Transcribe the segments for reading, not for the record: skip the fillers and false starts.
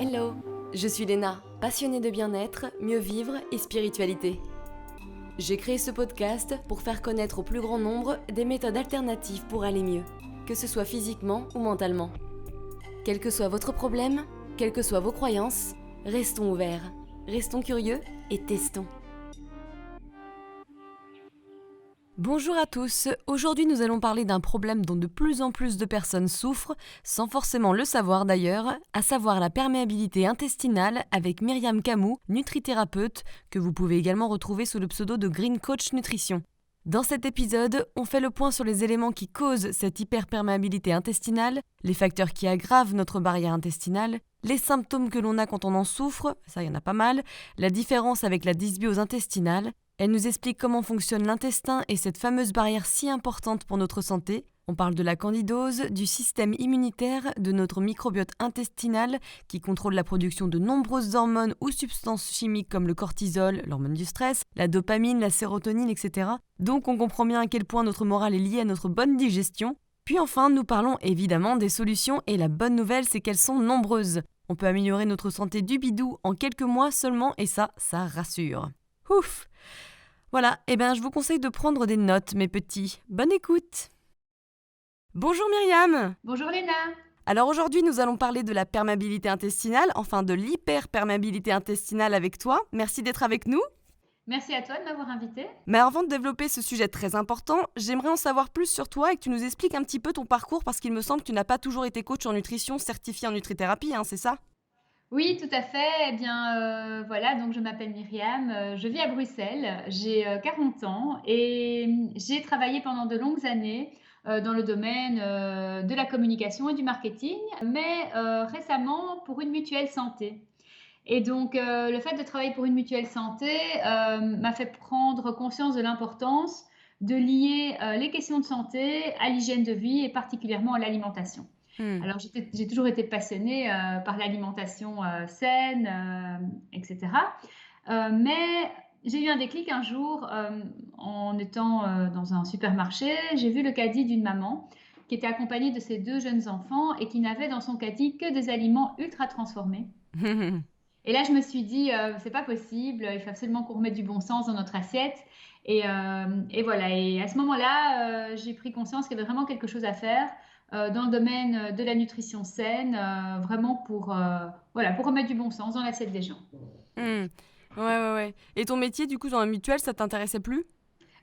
Hello, je suis Léna, passionnée de bien-être, mieux vivre et spiritualité. J'ai créé ce podcast pour faire connaître au plus grand nombre des méthodes alternatives pour aller mieux, que ce soit physiquement ou mentalement. Quel que soit votre problème, quelles que soient vos croyances, restons ouverts, restons curieux et testons. Bonjour à tous, aujourd'hui nous allons parler d'un problème dont de plus en plus de personnes souffrent, sans forcément le savoir d'ailleurs, à savoir la perméabilité intestinale avec Myriam Camou, nutrithérapeute, que vous pouvez également retrouver sous le pseudo de Green Coach Nutrition. Dans cet épisode, on fait le point sur les éléments qui causent cette hyperperméabilité intestinale, les facteurs qui aggravent notre barrière intestinale, les symptômes que l'on a quand on en souffre, ça y en a pas mal, la différence avec la dysbiose intestinale. Elle nous explique comment fonctionne l'intestin et cette fameuse barrière si importante pour notre santé. On parle de la candidose, du système immunitaire, de notre microbiote intestinal qui contrôle la production de nombreuses hormones ou substances chimiques comme le cortisol, l'hormone du stress, la dopamine, la sérotonine, etc. Donc on comprend bien à quel point notre morale est liée à notre bonne digestion. Puis enfin, nous parlons évidemment des solutions et la bonne nouvelle, c'est qu'elles sont nombreuses. On peut améliorer notre santé du bidou en quelques mois seulement et ça rassure. Ouf! Voilà, je vous conseille de prendre des notes, mes petits. Bonne écoute! Bonjour Myriam! Bonjour Léna! Alors aujourd'hui, nous allons parler de la perméabilité intestinale, enfin de l'hyperperméabilité intestinale avec toi. Merci d'être avec nous. Merci à toi de m'avoir invitée. Mais avant de développer ce sujet très important, j'aimerais en savoir plus sur toi et que tu nous expliques un petit peu ton parcours parce qu'il me semble que tu n'as pas toujours été coach en nutrition certifié en nutrithérapie, c'est ça? Oui, tout à fait. Voilà, donc je m'appelle Myriam, je vis à Bruxelles, j'ai 40 ans et j'ai travaillé pendant de longues années dans le domaine de la communication et du marketing, mais récemment pour une mutuelle santé. Et donc, le fait de travailler pour une mutuelle santé m'a fait prendre conscience de l'importance de lier les questions de santé à l'hygiène de vie et particulièrement à l'alimentation. Alors, j'ai toujours été passionnée par l'alimentation saine, etc. Mais j'ai eu un déclic un jour en étant dans un supermarché. J'ai vu le caddie d'une maman qui était accompagnée de ses 2 jeunes enfants et qui n'avait dans son caddie que des aliments ultra transformés. Et là, je me suis dit, c'est pas possible, il faut absolument qu'on remette du bon sens dans notre assiette. Et voilà. Et à ce moment-là, j'ai pris conscience qu'il y avait vraiment quelque chose à faire dans le domaine de la nutrition saine, vraiment pour remettre du bon sens dans l'assiette des gens. Ouais. Et ton métier, du coup, dans la mutuelle, ça t'intéressait plus?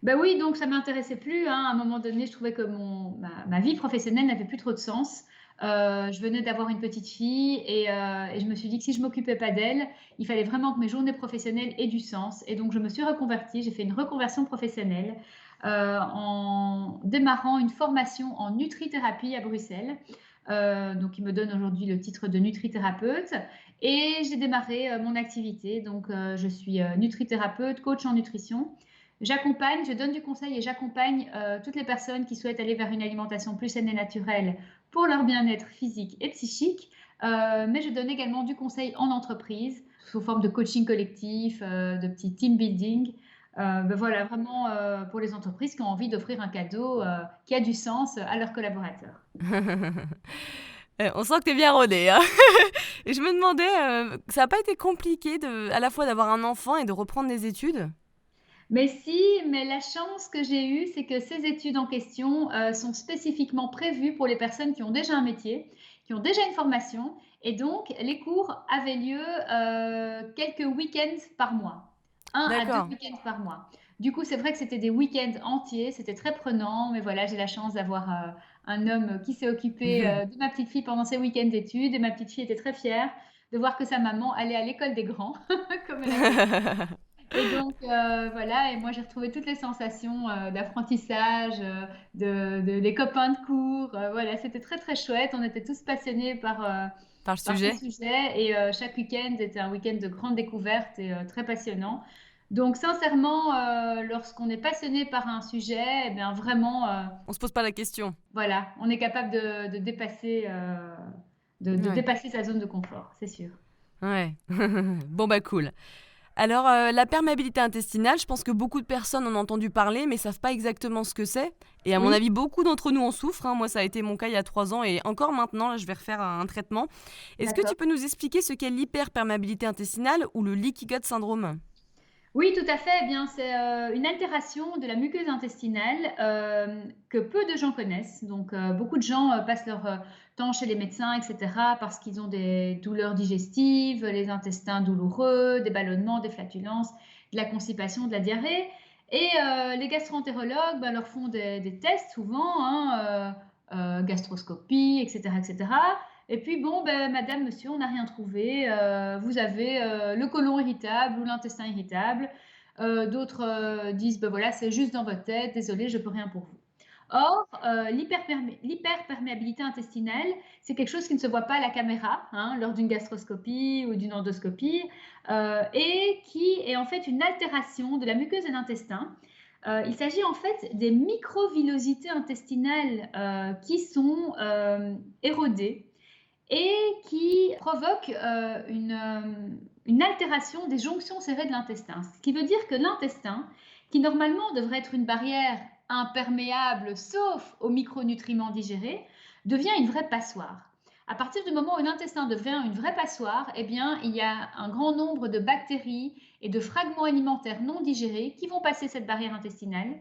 Ben oui, donc ça m'intéressait plus, hein. À un moment donné, je trouvais que ma vie professionnelle n'avait plus trop de sens. Je venais d'avoir une petite fille et je me suis dit que si je m'occupais pas d'elle, il fallait vraiment que mes journées professionnelles aient du sens. Et donc, je me suis reconvertie. J'ai fait une reconversion professionnelle en démarrant une formation en nutrithérapie à Bruxelles. Donc, il me donne aujourd'hui le titre de nutrithérapeute. Et j'ai démarré mon activité. Donc, je suis nutrithérapeute, coach en nutrition. Je donne du conseil et j'accompagne toutes les personnes qui souhaitent aller vers une alimentation plus saine et naturelle pour leur bien-être physique et psychique. Mais je donne également du conseil en entreprise sous forme de coaching collectif, de petits team building. Voilà, vraiment pour les entreprises qui ont envie d'offrir un cadeau qui a du sens à leurs collaborateurs. On sent que t'es bien rodée, hein. Et je me demandais, ça n'a pas été compliqué à la fois d'avoir un enfant et de reprendre des études? Mais si, mais la chance que j'ai eue, c'est que ces études en question sont spécifiquement prévues pour les personnes qui ont déjà un métier, qui ont déjà une formation, et donc les cours avaient lieu quelques week-ends par mois, 1 à 2 D'accord. week-ends par mois. Du coup, c'est vrai que c'était des week-ends entiers, c'était très prenant, mais voilà, j'ai la chance d'avoir un homme qui s'est occupé de ma petite fille pendant ses week-ends d'études, et ma petite fille était très fière de voir que sa maman allait à l'école des grands, comme elle appelle. Et donc, voilà, et moi j'ai retrouvé toutes les sensations d'apprentissage, des copains de cours. Voilà, c'était très très chouette. On était tous passionnés Par le par ce sujet? sujet et chaque week-end était un week-end de grande découverte et très passionnant. Donc, sincèrement, lorsqu'on est passionné par un sujet, eh bien vraiment, On se pose pas la question. voilà, on est capable de dépasser, de Ouais. dépasser sa zone de confort, c'est sûr. Ouais. Bon cool. Alors, la perméabilité intestinale, je pense que beaucoup de personnes en ont entendu parler, mais savent pas exactement ce que c'est. Et à mon Oui, avis, beaucoup d'entre nous en souffrent, hein. Moi, ça a été mon cas il y a 3 ans et encore maintenant, là, je vais refaire un traitement. Est-ce que d'accord. tu peux nous expliquer ce qu'est l'hyperperméabilité intestinale ou le leaky gut syndrome? Oui, tout à fait. Eh bien, c'est, une altération de la muqueuse intestinale, que peu de gens connaissent. Donc, beaucoup de gens, passent leur, temps chez les médecins et cetera parce qu'ils ont des douleurs digestives, les intestins douloureux, des ballonnements, des flatulences, de la constipation, de la diarrhée et les gastro-entérologues, bah, leur font des tests souvent, hein, gastroscopie et cetera et puis bon, ben, madame, monsieur, on n'a rien trouvé, vous avez, le côlon irritable ou l'intestin irritable. D'autres, disent: «Ben voilà, c'est juste dans votre tête, désolé, je peux rien pour vous». Or, l'hyperperméabilité intestinale, c'est quelque chose qui ne se voit pas à la caméra, hein, lors d'une gastroscopie ou d'une endoscopie, et qui est en fait une altération de la muqueuse de l'intestin. Il s'agit en fait des microvillosités intestinales, qui sont, érodées et qui provoque une altération des jonctions serrées de l'intestin. Ce qui veut dire que l'intestin, qui normalement devrait être une barrière imperméable sauf aux micronutriments digérés, devient une vraie passoire. À partir du moment où l'intestin devient une vraie passoire, eh bien, il y a un grand nombre de bactéries et de fragments alimentaires non digérés qui vont passer cette barrière intestinale,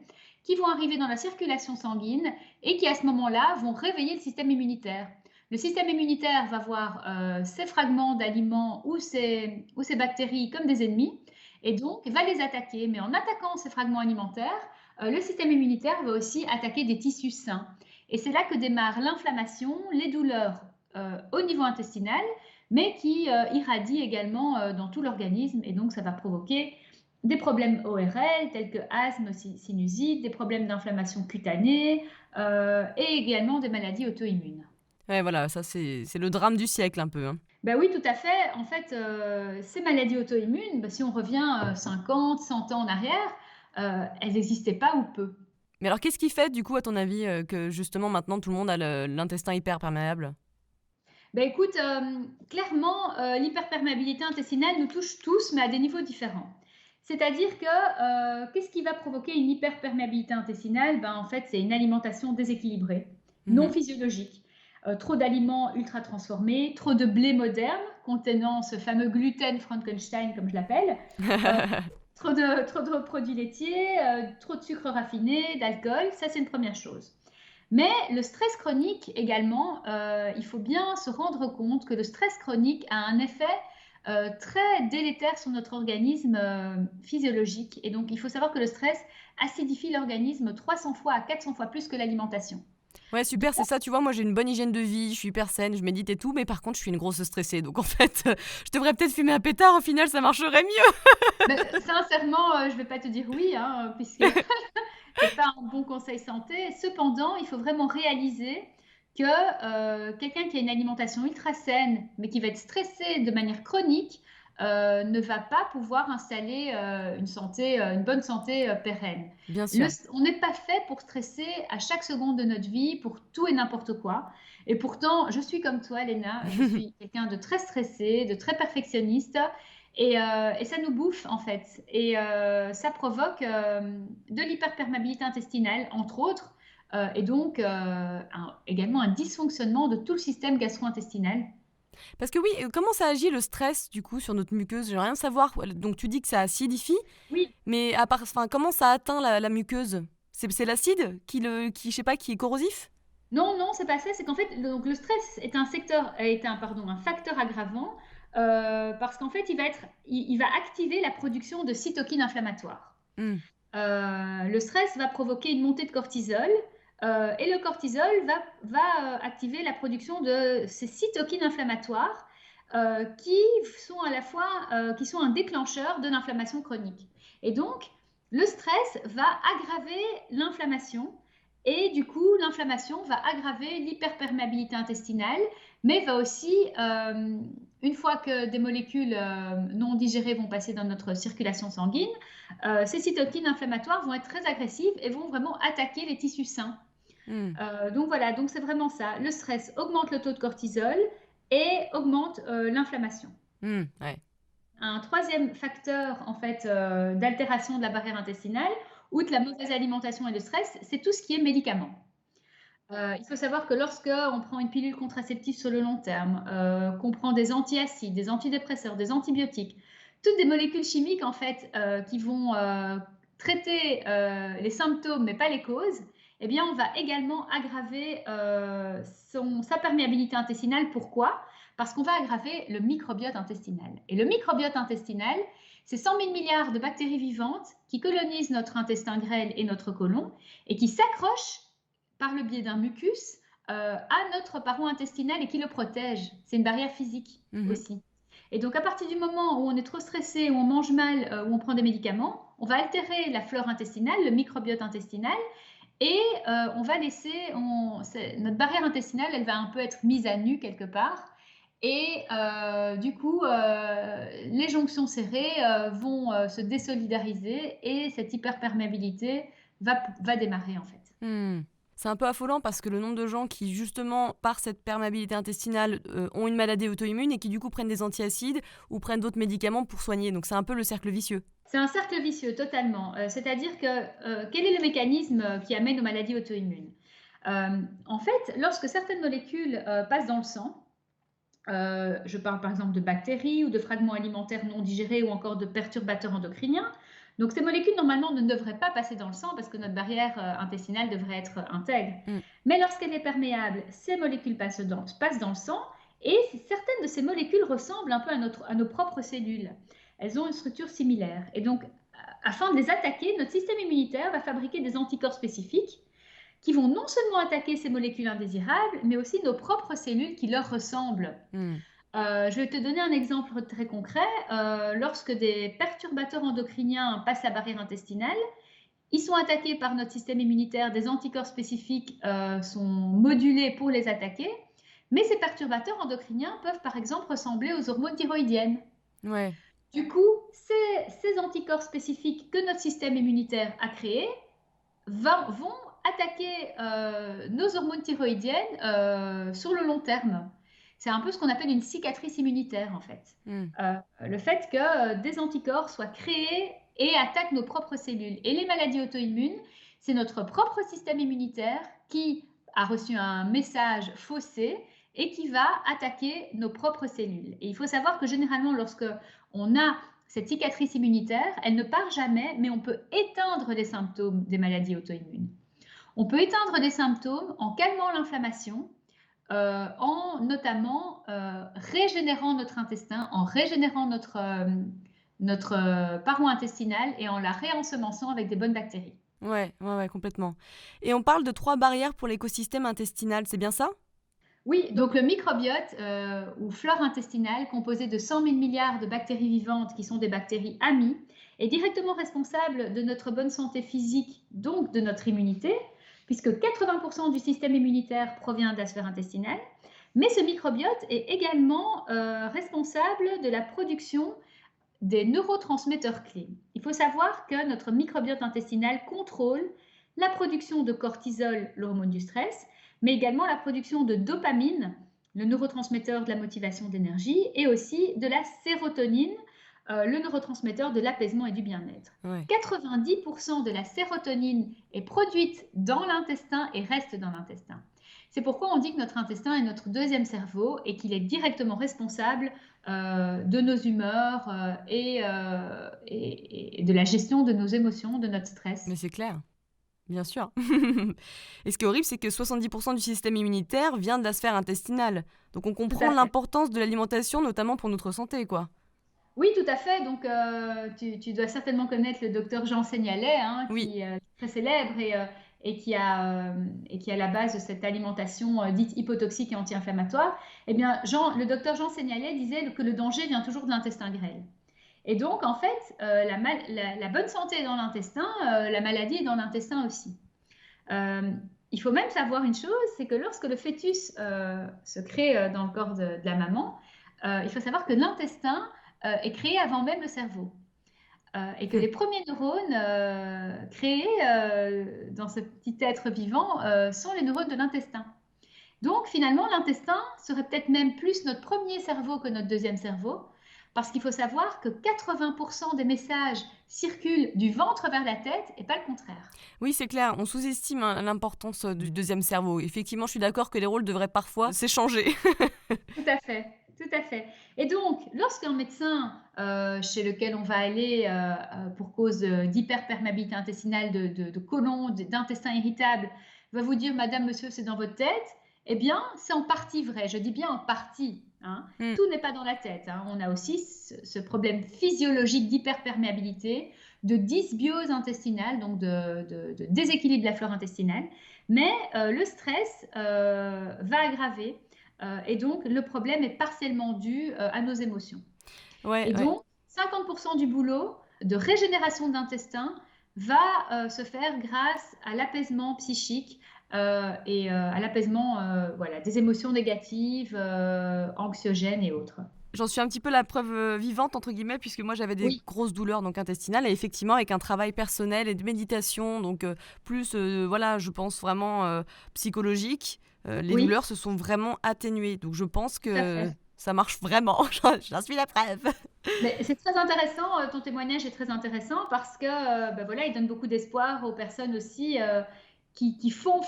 qui vont arriver dans la circulation sanguine et qui, à ce moment-là, vont réveiller le système immunitaire. Le système immunitaire va voir ces fragments d'aliments ou ces bactéries comme des ennemis et donc va les attaquer. Mais en attaquant ces fragments alimentaires, le système immunitaire va aussi attaquer des tissus sains. Et c'est là que démarre l'inflammation, les douleurs au niveau intestinal, mais qui irradient également dans tout l'organisme. Et donc ça va provoquer des problèmes ORL tels que asthme, sinusite, des problèmes d'inflammation cutanée et également des maladies auto-immunes. Ouais, voilà, ça c'est le drame du siècle un peu, hein. Ben oui, tout à fait. En fait, ces maladies auto-immunes, bah, si on revient, 50, 100 ans en arrière, elles n'existaient pas ou peu. Mais alors qu'est-ce qui fait du coup à ton avis, que justement maintenant tout le monde a l'intestin hyperperméable? Ben écoute, clairement, l'hyperperméabilité intestinale nous touche tous, mais à des niveaux différents. C'est-à-dire que, qu'est-ce qui va provoquer une hyperperméabilité intestinale? Ben, en fait, c'est une alimentation déséquilibrée, non Mmh. physiologique. Trop d'aliments ultra transformés, trop de blé moderne contenant ce fameux gluten Frankenstein comme je l'appelle, trop de produits laitiers, trop de sucre raffiné, d'alcool, ça c'est une première chose. Mais le stress chronique également, il faut bien se rendre compte que le stress chronique a un effet très délétère sur notre organisme physiologique. Et donc, il faut savoir que le stress acidifie l'organisme 300 fois à 400 fois plus que l'alimentation. Ouais, Donc, super, c'est ça, tu vois, moi j'ai une bonne hygiène de vie, je suis hyper saine, je médite et tout, mais par contre, je suis une grosse stressée. Donc en fait, je devrais peut-être fumer un pétard, au final, ça marcherait mieux. ben, sincèrement, je ne vais pas te dire oui, hein, puisque c'est pas un bon conseil santé. Cependant, il faut vraiment réaliser que quelqu'un qui a une alimentation ultra saine, mais qui va être stressé de manière chronique, ne va pas pouvoir installer une bonne santé pérenne. Bien sûr. On n'est pas fait pour stresser à chaque seconde de notre vie, pour tout et n'importe quoi. Et pourtant, je suis comme toi, Léna, je suis quelqu'un de très stressé, de très perfectionniste. Et ça nous bouffe en fait. Et ça provoque de l'hyperperméabilité intestinale, entre autres, et donc également un dysfonctionnement de tout le système gastro-intestinal. Parce que oui, comment ça agit le stress du coup sur notre muqueuse? J'aimerais rien savoir. Donc tu dis que ça acidifie, Oui, mais à part, enfin, comment ça atteint la muqueuse? C'est l'acide je sais pas, qui est corrosif? non, non, c'est pas ça. C'est qu'en fait, donc le stress est un facteur aggravant parce qu'en fait, il va activer la production de cytokines inflammatoires. Hmm. Le stress va provoquer une montée de cortisol et le cortisol va activer la production de ces cytokines inflammatoires qui sont à la fois qui sont un déclencheur de l'inflammation chronique. Et donc, le stress va aggraver l'inflammation et du coup, l'inflammation va aggraver l'hyperperméabilité intestinale, mais va aussi, une fois que des molécules non digérées vont passer dans notre circulation sanguine, ces cytokines inflammatoires vont être très agressives et vont vraiment attaquer les tissus sains. Hmm. Donc voilà, donc c'est vraiment ça. Le stress augmente le taux de cortisol et augmente l'inflammation. Hmm, ouais. un troisième facteur en fait d'altération de la barrière intestinale, outre la mauvaise alimentation et le stress, c'est tout ce qui est médicaments. Il faut savoir que lorsque on prend une pilule contraceptive sur le long terme, qu'on prend des antiacides, des antidépresseurs, des antibiotiques, toutes des molécules chimiques en fait qui vont traiter les symptômes mais pas les causes, eh bien on va également aggraver sa perméabilité intestinale. Pourquoi? Parce qu'on va aggraver le microbiote intestinal. Et le microbiote intestinal, c'est 100 000 milliards de bactéries vivantes qui colonisent notre intestin grêle et notre côlon et qui s'accrochent par le biais d'un mucus à notre paroi intestinale et qui le protège. C'est une barrière physique aussi. Et donc, à partir du moment où on est trop stressé, où on mange mal, où on prend des médicaments, on va altérer la flore intestinale, le microbiote intestinal, et on va laisser, notre barrière intestinale, elle va un peu être mise à nu quelque part. Et du coup, les jonctions serrées vont se désolidariser et cette hyperperméabilité va démarrer en fait. C'est un peu affolant parce que le nombre de gens qui, justement, par cette perméabilité intestinale, ont une maladie auto-immune et qui, du coup, prennent des antiacides ou prennent d'autres médicaments pour soigner. Donc, c'est un peu le cercle vicieux. C'est un cercle vicieux, totalement. C'est-à-dire que quel est le mécanisme qui amène aux maladies auto-immunes? En fait, lorsque certaines molécules passent dans le sang, je parle par exemple de bactéries ou de fragments alimentaires non digérés ou encore de perturbateurs endocriniens. Donc ces molécules normalement ne devraient pas passer dans le sang parce que notre barrière intestinale devrait être intègre. Mais lorsqu'elle est perméable, ces molécules passent dans le sang et certaines de ces molécules ressemblent un peu à nos propres cellules. Elles ont une structure similaire. Et donc, afin de les attaquer, notre système immunitaire va fabriquer des anticorps spécifiques qui vont non seulement attaquer ces molécules indésirables, mais aussi nos propres cellules qui leur ressemblent. Je vais te donner un exemple très concret. Lorsque des perturbateurs endocriniens passent la barrière intestinale, ils sont attaqués par notre système immunitaire, des anticorps spécifiques sont modulés pour les attaquer, mais ces perturbateurs endocriniens peuvent par exemple ressembler aux hormones thyroïdiennes. Ouais. Du coup, ces anticorps spécifiques que notre système immunitaire a créés vont attaquer nos hormones thyroïdiennes sur le long terme. C'est un peu ce qu'on appelle une cicatrice immunitaire, en fait. Le fait que des anticorps soient créés et attaquent nos propres cellules. Et les maladies auto-immunes, c'est notre propre système immunitaire qui a reçu un message faussé et qui va attaquer nos propres cellules. Et il faut savoir que généralement, lorsque on a cette cicatrice immunitaire, elle ne part jamais, mais on peut éteindre les symptômes des maladies auto-immunes. On peut éteindre les symptômes en calmant l'inflammation, en notamment régénérant notre intestin, en régénérant notre paroi intestinale et en la réensemençant avec des bonnes bactéries. Ouais, complètement. Et on parle de 3 barrières pour l'écosystème intestinal, c'est bien ça? Oui, donc le microbiote ou flore intestinale, composé de 100 000 milliards de bactéries vivantes qui sont des bactéries amies, est directement responsable de notre bonne santé physique, donc de notre immunité, puisque 80% du système immunitaire provient de la sphère intestinale. Mais ce microbiote est également responsable de la production des neurotransmetteurs clés. Il faut savoir que notre microbiote intestinal contrôle la production de cortisol, l'hormone du stress, mais également la production de dopamine, le neurotransmetteur de la motivation d'énergie, et aussi de la sérotonine, le neurotransmetteur de l'apaisement et du bien-être. 90% de la sérotonine est produite dans l'intestin et reste dans l'intestin. C'est pourquoi on dit que notre intestin est notre deuxième cerveau et qu'il est directement responsable de nos humeurs et de la gestion de nos émotions, de notre stress. Mais c'est clair. Bien sûr. Et ce qui est horrible, c'est que 70% du système immunitaire vient de la sphère intestinale. Donc on comprend l'importance de l'alimentation, notamment pour notre santé, quoi. Oui, tout à fait. Donc tu dois certainement connaître le docteur Jean Seignalais, qui est très célèbre et qui a la base de cette alimentation dite hypotoxique et anti-inflammatoire. Eh bien, le docteur Jean Seignalais disait que le danger vient toujours de l'intestin grêle. Et donc, en fait, la bonne santé est dans l'intestin, la maladie est dans l'intestin aussi. Il faut même savoir une chose, c'est que lorsque le fœtus se crée dans le corps de la maman, il faut savoir que l'intestin est créé avant même le cerveau. Et que les premiers neurones créés dans ce petit être vivant sont les neurones de l'intestin. Donc, finalement, l'intestin serait peut-être même plus notre premier cerveau que notre deuxième cerveau, Parce qu'il faut savoir que 80% des messages circulent du ventre vers la tête et pas le contraire. Oui, c'est clair, on sous-estime, hein, l'importance, du deuxième cerveau. Effectivement, je suis d'accord que les rôles devraient parfois s'échanger. Tout à fait, tout à fait. Et donc, lorsqu'un médecin, chez lequel on va aller, pour cause, d'hyperperméabilité intestinale, de côlon, d'intestin irritable, va vous dire: «Madame, monsieur, c'est dans votre tête», eh bien, c'est en partie vrai. Je dis bien en partie, hein. Mmh. Tout n'est pas dans la tête, hein. On a aussi ce problème physiologique d'hyperperméabilité, de dysbiose intestinale, donc de déséquilibre de la flore intestinale. Mais, le stress, va aggraver et donc, le problème est partiellement dû à nos émotions. Ouais, Et ouais. donc, 50% du boulot de régénération d'intestin va se faire grâce à l'apaisement psychique et à l'apaisement voilà, des émotions négatives, anxiogènes et autres. J'en suis un petit peu la preuve, «vivante» entre guillemets, puisque moi j'avais des Oui, grosses douleurs donc intestinales et effectivement avec un travail personnel et de méditation donc plus, voilà, je pense vraiment, psychologique, les oui, douleurs se sont vraiment atténuées. Donc je pense tout à que fait. ça marche vraiment, j'en suis la preuve. Mais c'est très intéressant, ton témoignage est très intéressant parce que, bah, voilà, il donne beaucoup d'espoir aux personnes aussi, qui font,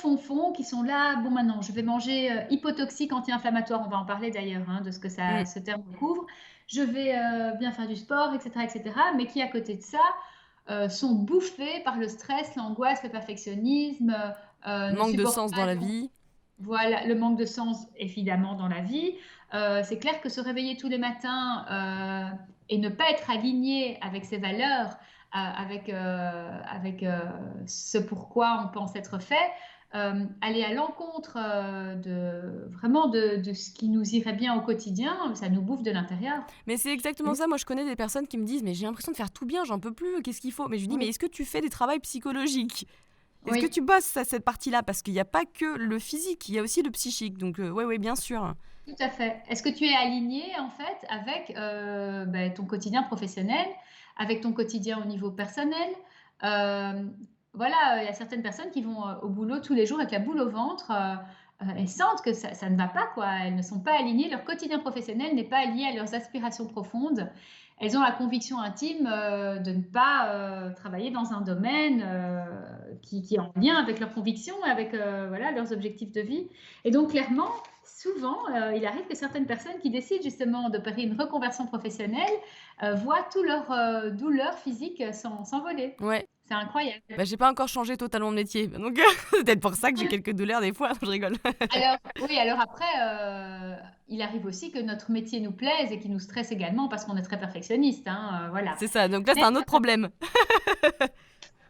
qui sont là: «Bon maintenant je vais manger, hypotoxique anti-inflammatoire», on va en parler d'ailleurs, hein, de ce que ça Mmh. ce terme couvre. «Je vais, bien faire du sport» et cetera, mais qui à côté de ça, sont bouffés par le stress, l'angoisse, le perfectionnisme, ne Manque de supportent sens dans pas la donc vie. voilà, le manque de sens évidemment dans la vie. C'est clair que se réveiller tous les matins et ne pas être aligné avec ses valeurs, avec ce pourquoi on pense être fait, aller à l'encontre vraiment de ce qui nous irait bien au quotidien, ça nous bouffe de l'intérieur. Mais c'est exactement ça, moi je connais des personnes qui me disent: «Mais j'ai l'impression de faire tout bien, j'en peux plus, qu'est-ce qu'il faut?» Mais je lui dis: «Mais Oui, est-ce que tu fais des travails psychologiques? Est-ce que oui, tu bosses à cette partie-là?» Parce qu'il y a pas que le physique, il y a aussi le psychique donc ouais, ouais, bien sûr. tout à fait. Est-ce que tu es aligné en fait avec ton quotidien professionnel, avec ton quotidien au niveau personnel? Euh, voilà, il y a certaines personnes qui vont au boulot tous les jours avec la boule au ventre et sentent que ça ne va pas, quoi. Elles ne sont pas alignées, leur quotidien professionnel n'est pas lié à leurs aspirations profondes. Elles ont la conviction intime de ne pas travailler dans un domaine qui est en lien avec leurs convictions et avec voilà, leurs objectifs de vie. Et donc, clairement, souvent, il arrive que certaines personnes qui décident justement d'opérer une reconversion professionnelle voient tous leurs douleurs physiques s'envoler. Ouais. C'est incroyable. Bah, j'ai pas encore changé totalement de métier, donc c'est peut-être pour ça que j'ai quelques douleurs des fois. Je rigole. Alors, oui, alors après, il arrive aussi que notre métier nous plaise et qu'il nous stresse également parce qu'on est très perfectionniste, hein, voilà. C'est ça, donc là, c'est Mais un autre problème.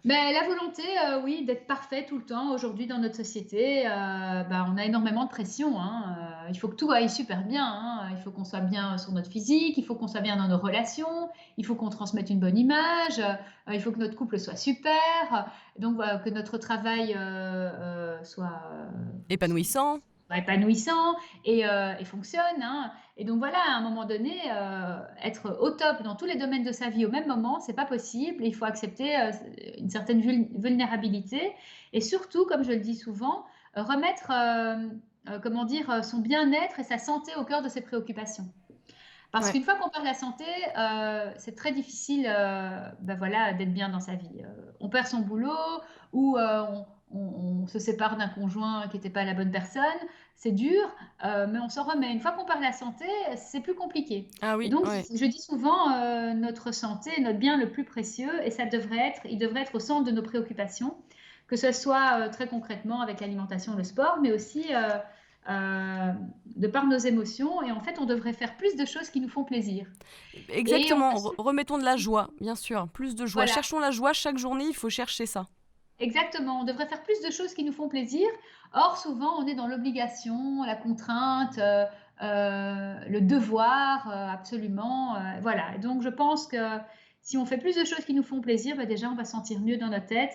Mais la volonté, oui, d'être parfait tout le temps aujourd'hui dans notre société, bah, on a énormément de pression, hein, il faut que tout aille super bien, hein, il faut qu'on soit bien sur notre physique, il faut qu'on soit bien dans nos relations, il faut qu'on transmette une bonne image, il faut que notre couple soit super, donc voilà, que notre travail, soit, Épanouissant. épanouissant et fonctionne, hein. Et donc voilà, à un moment donné, être au top dans tous les domaines de sa vie au même moment, c'est pas possible. Il faut accepter, une certaine vulnérabilité et surtout, comme je le dis souvent, remettre, comment dire? Son bien-être et sa santé au cœur de ses préoccupations. Parce Ouais. qu'une fois qu'on perd la santé, c'est très difficile, bah, voilà, d'être bien dans sa vie. On perd son boulot ou, on se sépare d'un conjoint qui était pas la bonne personne. C'est dur, mais on s'en remet. Une fois qu'on perd la santé, c'est plus compliqué Ah et oui, donc ouais. je dis souvent, notre santé est notre bien le plus précieux et il devrait être au centre de nos préoccupations, que ce soit, très concrètement avec l'alimentation, le sport, mais aussi, de par nos émotions et en fait, on devrait faire plus de choses qui nous font plaisir et on Exactement, a su remettons de la joie, bien sûr, plus de joie. voilà, Cherchons la joie chaque journée, il faut chercher ça. exactement, on devrait faire plus de choses qui nous font plaisir. Or, souvent, on est dans l'obligation, la contrainte, le devoir, absolument, voilà. Et donc je pense que si on fait plus de choses qui nous font plaisir, bah, déjà, on va se sentir mieux dans notre tête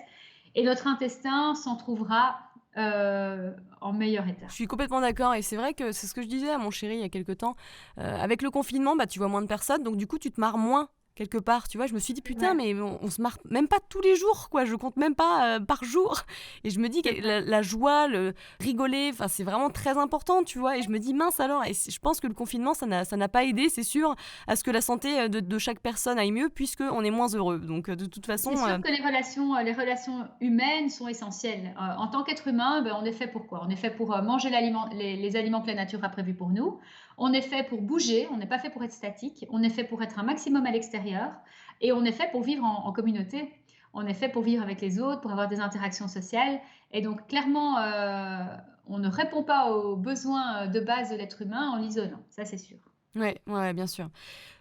et notre intestin s'en trouvera, en meilleur état. Je suis complètement d'accord et c'est vrai que c'est ce que je disais à mon chéri il y a quelque temps. Avec le confinement, bah, tu vois moins de personnes, donc du coup, tu te marres moins quelque part, tu vois. Je me suis dit, C'est putain, vrai, mais on se marre même pas tous les jours, quoi. Je compte même pas par jour. Et je me dis que c'est vrai. la joie, le rigoler, enfin, c'est vraiment très important, tu vois. Et je me dis, mince alors, je pense que le confinement, ça n'a pas aidé, c'est sûr, à ce que la santé de chaque personne aille mieux, puisqu'on est moins heureux. Donc, de toute C'est façon, sûr que les relations humaines sont essentielles. En tant qu'être humain, ben, on est fait pour quoi? On est fait pour manger les aliments que la nature a prévus pour nous. On est fait pour bouger, on n'est pas fait pour être statique. On est fait pour être un maximum à l'extérieur. Et on est fait pour vivre en communauté. On est fait pour vivre avec les autres, pour avoir des interactions sociales. Et donc, clairement, on ne répond pas aux besoins de base de l'être humain en l'isolant. Ça, c'est sûr. ouais, bien sûr.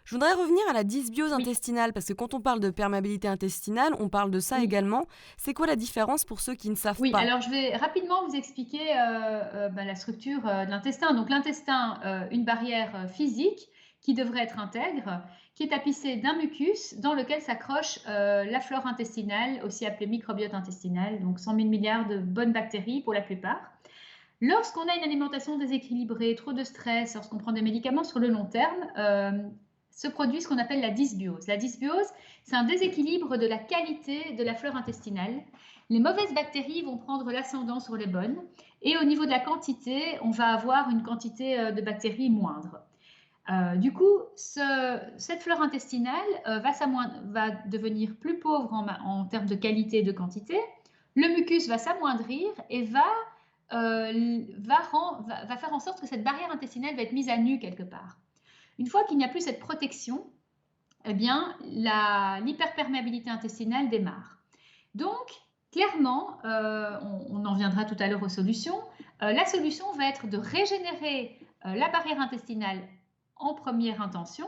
Je voudrais revenir à la dysbiose Oui, intestinale, parce que quand on parle de perméabilité intestinale, on parle de ça oui. également. C'est quoi la différence pour ceux qui ne savent Oui, pas? alors je vais rapidement vous expliquer bah, la structure de l'intestin. Donc l'intestin, une barrière physique qui devrait être intègre, qui est tapissée d'un mucus dans lequel s'accroche la flore intestinale, aussi appelée microbiote intestinal, donc 100 000 milliards de bonnes bactéries pour la plupart. Lorsqu'on a une alimentation déséquilibrée, trop de stress, lorsqu'on prend des médicaments sur le long terme, se produit ce qu'on appelle la dysbiose. La dysbiose, c'est un déséquilibre de la qualité de la flore intestinale. Les mauvaises bactéries vont prendre l'ascendant sur les bonnes et au niveau de la quantité, on va avoir une quantité de bactéries moindre. Du coup, cette flore intestinale va devenir plus pauvre en termes de qualité et de quantité. Le mucus va s'amoindrir et va faire en sorte que cette barrière intestinale va être mise à nu quelque part. Une fois qu'il n'y a plus cette protection, eh bien, l'hyperperméabilité intestinale démarre. Donc, clairement, on en viendra tout à l'heure aux solutions. La solution va être de régénérer la barrière intestinale en première intention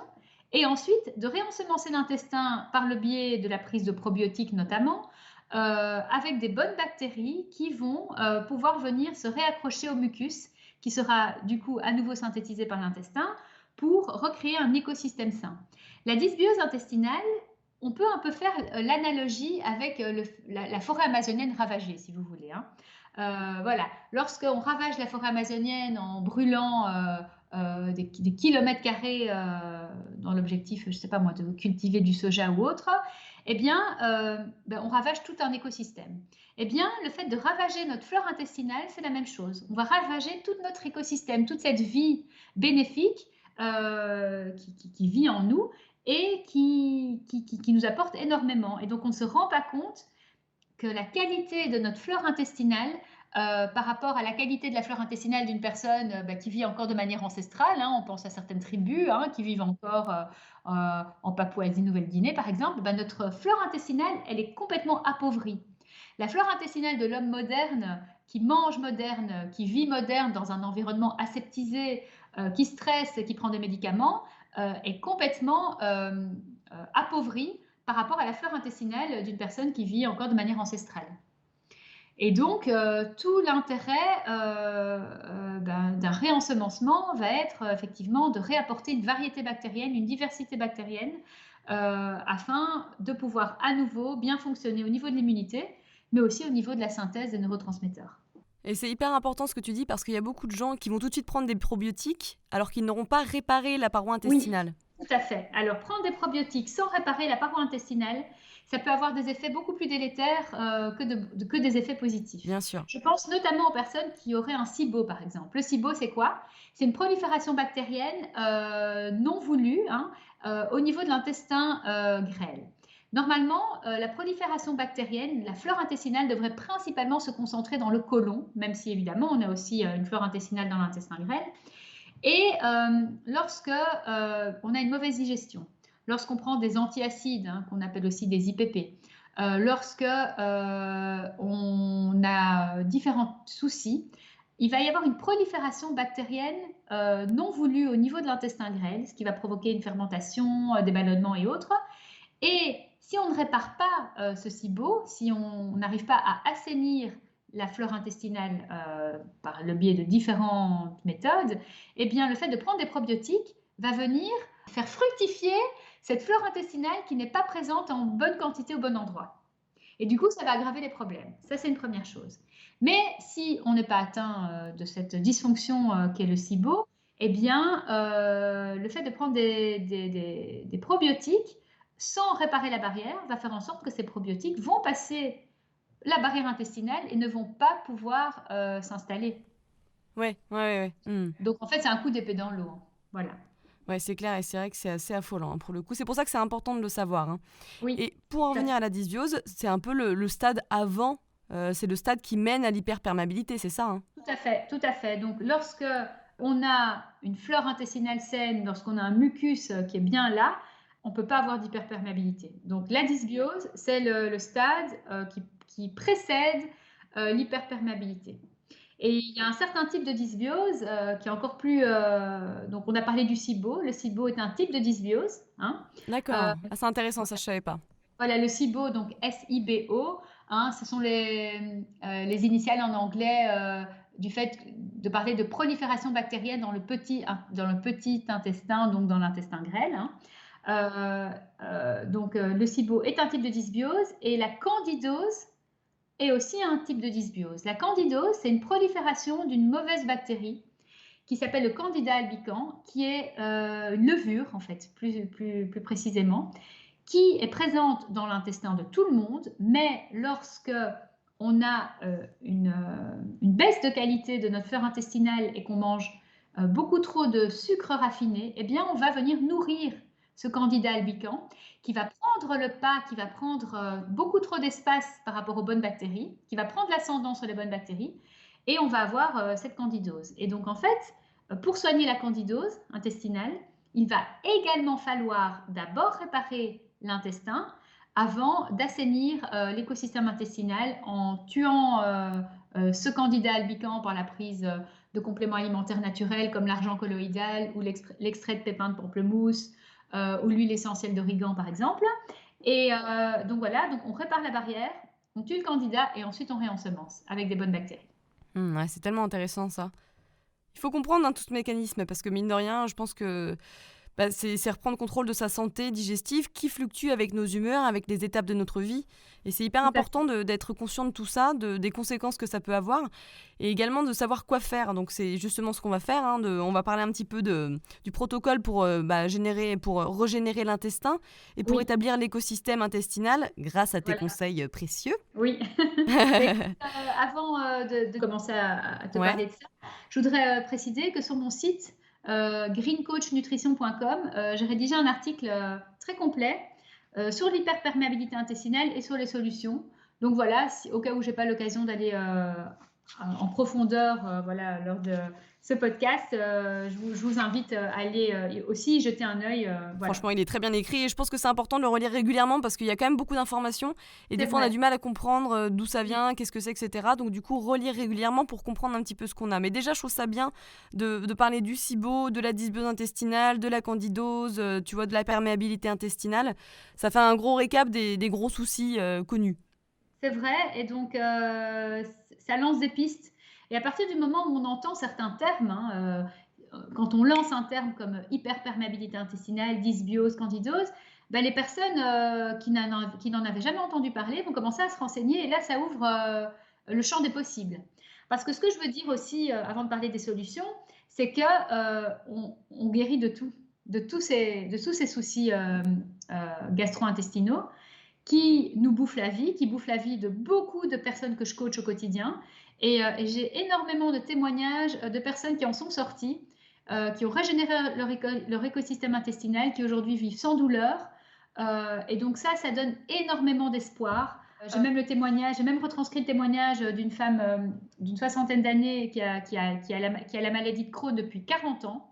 et ensuite de réensemencer l'intestin par le biais de la prise de probiotiques notamment, avec des bonnes bactéries qui vont pouvoir venir se réaccrocher au mucus qui sera du coup à nouveau synthétisé par l'intestin pour recréer un écosystème sain. La dysbiose intestinale, on peut un peu faire l'analogie avec la forêt amazonienne ravagée, si vous voulez. Hein. Voilà, lorsqu'on ravage la forêt amazonienne en brûlant des kilomètres carrés dans l'objectif, je ne sais pas moi, de cultiver du soja ou autre, eh bien, on ravage tout un écosystème. Eh bien, le fait de ravager notre flore intestinale, c'est la même chose. On va ravager tout notre écosystème, toute cette vie bénéfique qui vit en nous et qui nous apporte énormément. Et donc, on ne se rend pas compte que la qualité de notre flore intestinale par rapport à la qualité de la flore intestinale d'une personne qui vit encore de manière ancestrale, hein, on pense à certaines tribus qui vivent encore en Papouasie-Nouvelle-Guinée par exemple, notre flore intestinale, elle est complètement appauvrie. La flore intestinale de l'homme moderne, qui mange moderne, qui vit moderne dans un environnement aseptisé, qui stresse, qui prend des médicaments, est complètement appauvrie par rapport à la flore intestinale d'une personne qui vit encore de manière ancestrale. Et donc, tout l'intérêt d'un réensemencement va être effectivement de réapporter une variété bactérienne, une diversité bactérienne, afin de pouvoir à nouveau bien fonctionner au niveau de l'immunité, mais aussi au niveau de la synthèse des neurotransmetteurs. Et c'est hyper important ce que tu dis parce qu'il y a beaucoup de gens qui vont tout de suite prendre des probiotiques alors qu'ils n'auront pas réparé la paroi Oui, intestinale. tout à fait. Alors, prendre des probiotiques sans réparer la paroi intestinale, ça peut avoir des effets beaucoup plus délétères que des effets positifs. Bien sûr. Je pense notamment aux personnes qui auraient un SIBO, par exemple. Le SIBO, c'est quoi? C'est une prolifération bactérienne non voulue au niveau de l'intestin grêle. Normalement, la prolifération bactérienne, la flore intestinale devrait principalement se concentrer dans le côlon, même si évidemment on a aussi une flore intestinale dans l'intestin grêle. Et lorsque on a une mauvaise digestion, lorsqu'on prend des antiacides, qu'on appelle aussi des IPP, lorsque on a différents soucis, il va y avoir une prolifération bactérienne non voulue au niveau de l'intestin grêle, ce qui va provoquer une fermentation, des ballonnements et autres. Et si on ne répare pas ce SIBO, si on n'arrive pas à assainir la flore intestinale par le biais de différentes méthodes, eh bien le fait de prendre des probiotiques va venir faire fructifier cette flore intestinale qui n'est pas présente en bonne quantité au bon endroit. Et du coup, ça va aggraver les problèmes. Ça, c'est une première chose. Mais si on n'est pas atteint de cette dysfonction qu'est le SIBO, eh bien, le fait de prendre des probiotiques sans réparer la barrière, va faire en sorte que ces probiotiques vont passer la barrière intestinale et ne vont pas pouvoir s'installer. Ouais, ouais, ouais. Ouais. Donc en fait, c'est un coup d'épée dans l'eau, hein. Voilà. Ouais, c'est clair et c'est vrai que c'est assez affolant, hein, pour le coup. C'est pour ça que c'est important de le savoir, hein. Oui, Et pour en tout à revenir fait. à la dysbiose, c'est un peu le stade avant, c'est le stade qui mène à l'hyperperméabilité, c'est ça, hein? Tout à fait, tout à fait. Donc, lorsque on a une flore intestinale saine, lorsqu'on a un mucus qui est bien là, on ne peut pas avoir d'hyperperméabilité. Donc, la dysbiose, c'est le stade qui précède l'hyperperméabilité. Et il y a un certain type de dysbiose qui est encore plus. Donc, on a parlé du SIBO. Le SIBO est un type de dysbiose, hein. Euh, D'accord. Ah, c'est intéressant, ça je savais pas. voilà, le SIBO, donc SIBO, hein, ce sont les initiales en anglais du fait de parler de prolifération bactérienne dans le petit intestin, donc dans l'intestin grêle, hein. Le SIBO est un type de dysbiose et la candidose est aussi un type de dysbiose. La candidose, c'est une prolifération d'une mauvaise bactérie qui s'appelle le Candida albicans, qui est une levure, en fait, plus précisément, qui est présente dans l'intestin de tout le monde, mais lorsque on a une baisse de qualité de notre flore intestinale et qu'on mange beaucoup trop de sucre raffiné, eh bien, on va venir nourrir ce Candida albicans qui va prendre le pas, qui va prendre beaucoup trop d'espace par rapport aux bonnes bactéries, qui va prendre l'ascendant sur les bonnes bactéries, et on va avoir cette candidose. Et donc, en fait, pour soigner la candidose intestinale, il va également falloir d'abord réparer l'intestin avant d'assainir l'écosystème intestinal en tuant ce Candida albicans par la prise de compléments alimentaires naturels comme l'argent colloïdal ou l'extrait de pépins de pamplemousse ou l'huile essentielle d'origan par exemple. Et donc voilà, donc on répare la barrière, on tue le Candida et ensuite on réensemence avec des bonnes bactéries. Ouais, c'est tellement intéressant ça. Il faut comprendre, hein, tout ce mécanisme parce que mine de rien, je pense que c'est reprendre contrôle de sa santé digestive qui fluctue avec nos humeurs, avec les étapes de notre vie. Et c'est hyper Tout à important d'être conscient de tout ça, des conséquences que ça peut avoir, et également de savoir quoi faire. Donc c'est justement ce qu'on va faire, hein, on va parler un petit peu du protocole pour, pour régénérer l'intestin et pour Oui, établir l'écosystème intestinal grâce à tes voilà. conseils précieux. Oui. Mais écoute, avant de commencer à te Ouais, parler de ça, je voudrais préciser que sur mon site greencoachnutrition.com, j'ai rédigé un article très complet sur l'hyperperméabilité intestinale et sur les solutions. Donc voilà, au cas où j'ai pas l'occasion d'aller en profondeur voilà, lors de ce podcast, je vous invite à aller aussi y jeter un œil. Voilà, franchement, il est très bien écrit et je pense que c'est important de le relire régulièrement parce qu'il y a quand même beaucoup d'informations et c'est des fois on a vrai. du mal à comprendre d'où ça Oui, vient, qu'est-ce que c'est, etc. Donc du coup, relire régulièrement pour comprendre un petit peu ce qu'on a. Mais déjà, je trouve ça bien de parler du SIBO, de la dysbiose intestinale, de la candidose, tu vois, de la perméabilité intestinale. Ça fait un gros récap des gros soucis connus. c'est vrai. Et donc, ça lance des pistes. Et à partir du moment où on entend certains termes, hein, quand on lance un terme comme hyperperméabilité intestinale, dysbiose, candidose, ben, les personnes qui n'en avaient jamais entendu parler vont commencer à se renseigner et là, ça ouvre le champ des possibles. Parce que ce que je veux dire aussi, avant de parler des solutions, c'est que on guérit de tous ces soucis gastro-intestinaux qui nous bouffe la vie, qui bouffe la vie de beaucoup de personnes que je coach au quotidien. Et j'ai énormément de témoignages de personnes qui en sont sorties, qui ont régénéré leur écosystème intestinal, qui aujourd'hui vivent sans douleur. Et donc ça donne énormément d'espoir. J'ai même le témoignage, j'ai même retranscrit le témoignage d'une femme d'une soixantaine d'années qui a la maladie de Crohn depuis 40 ans,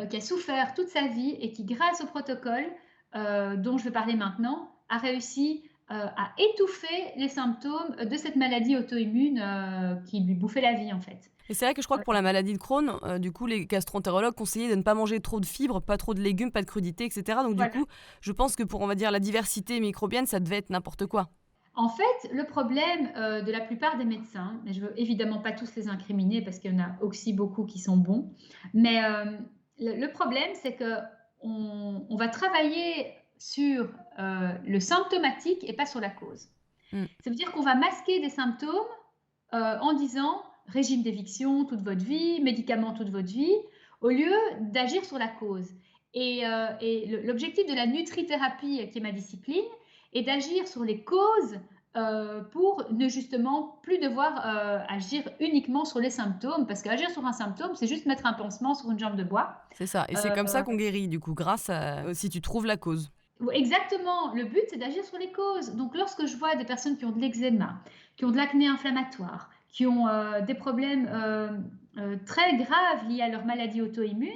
qui a souffert toute sa vie et qui, grâce au protocole dont je vais parler maintenant, a réussi à étouffer les symptômes de cette maladie auto-immune qui lui bouffait la vie en fait. Et c'est vrai que je crois que pour la maladie de Crohn, du coup, les gastroentérologues conseillaient de ne pas manger trop de fibres, pas trop de légumes, pas de crudités, etc. Donc du Voilà. coup, je pense que pour, on va dire, la diversité microbienne, ça devait être n'importe quoi. En fait, le problème de la plupart des médecins, et je ne veux évidemment pas tous les incriminer parce qu'il y en a aussi beaucoup qui sont bons, mais le problème, c'est que on va travailler sur le symptomatique et pas sur la cause. Mm. Ça veut dire qu'on va masquer des symptômes en disant régime d'éviction toute votre vie, médicaments toute votre vie, au lieu d'agir sur la cause. L'objectif de la nutrithérapie, qui est ma discipline, est d'agir sur les causes pour ne justement plus devoir agir uniquement sur les symptômes, parce qu'agir sur un symptôme, c'est juste mettre un pansement sur une jambe de bois. C'est ça. Et c'est comme ça qu'on guérit, du coup, grâce à si tu trouves la cause. Exactement, le but c'est d'agir sur les causes. Donc lorsque je vois des personnes qui ont de l'eczéma, qui ont de l'acné inflammatoire, qui ont des problèmes très graves liés à leur maladie auto-immune,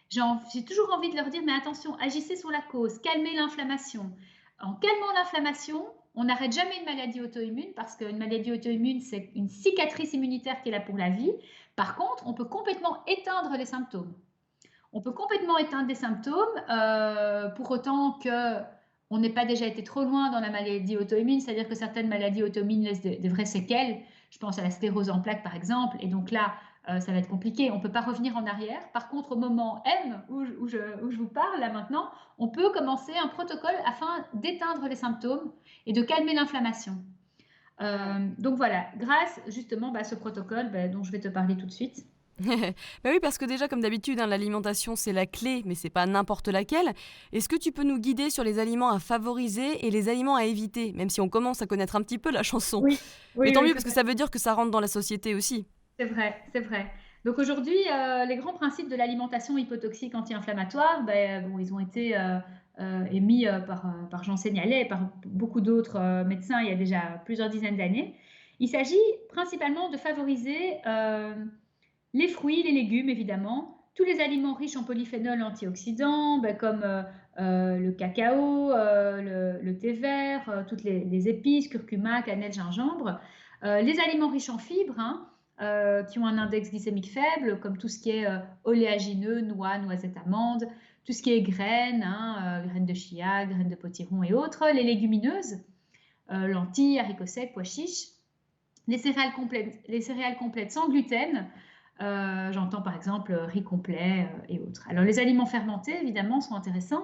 j'ai toujours envie de leur dire, mais attention, agissez sur la cause, calmez l'inflammation. En calmant l'inflammation, on n'arrête jamais une maladie auto-immune parce qu'une maladie auto-immune, c'est une cicatrice immunitaire qui est là pour la vie. Par contre, on peut complètement éteindre les symptômes. On peut complètement éteindre des symptômes, pour autant qu'on n'ait pas déjà été trop loin dans la maladie auto-immune, c'est-à-dire que certaines maladies auto-immunes laissent de vraies séquelles. Je pense à la sclérose en plaques, par exemple, et donc là, ça va être compliqué. On ne peut pas revenir en arrière. Par contre, au moment M où je vous parle, là maintenant, on peut commencer un protocole afin d'éteindre les symptômes et de calmer l'inflammation. Donc voilà, grâce justement à ce protocole dont je vais te parler tout de suite. Bah oui, parce que déjà, comme d'habitude, l'alimentation, c'est la clé, mais c'est pas n'importe laquelle. Est-ce que tu peux nous guider sur les aliments à favoriser et les aliments à éviter, même si on commence à connaître un petit peu la chanson? Oui, Mais oui, tant oui, mieux, tout parce que à ça veut dire que ça rentre dans la société aussi. C'est vrai, c'est vrai. Donc aujourd'hui, les grands principes de l'alimentation hypotoxique anti-inflammatoire, bon, ils ont été émis par Jean Seignalais et par beaucoup d'autres médecins il y a déjà plusieurs dizaines d'années. Il s'agit principalement de favoriser les fruits, les légumes évidemment, tous les aliments riches en polyphénols antioxydants, comme le cacao, le thé vert, toutes les épices, curcuma, cannelle, gingembre, les aliments riches en fibres, hein, qui ont un index glycémique faible, comme tout ce qui est oléagineux, noix, noisettes, amandes, tout ce qui est graines, hein, graines de chia, graines de potiron et autres, les légumineuses, lentilles, haricots secs, pois chiches, les céréales complètes sans gluten, j'entends par exemple riz complet et autres. Alors les aliments fermentés, évidemment, sont intéressants,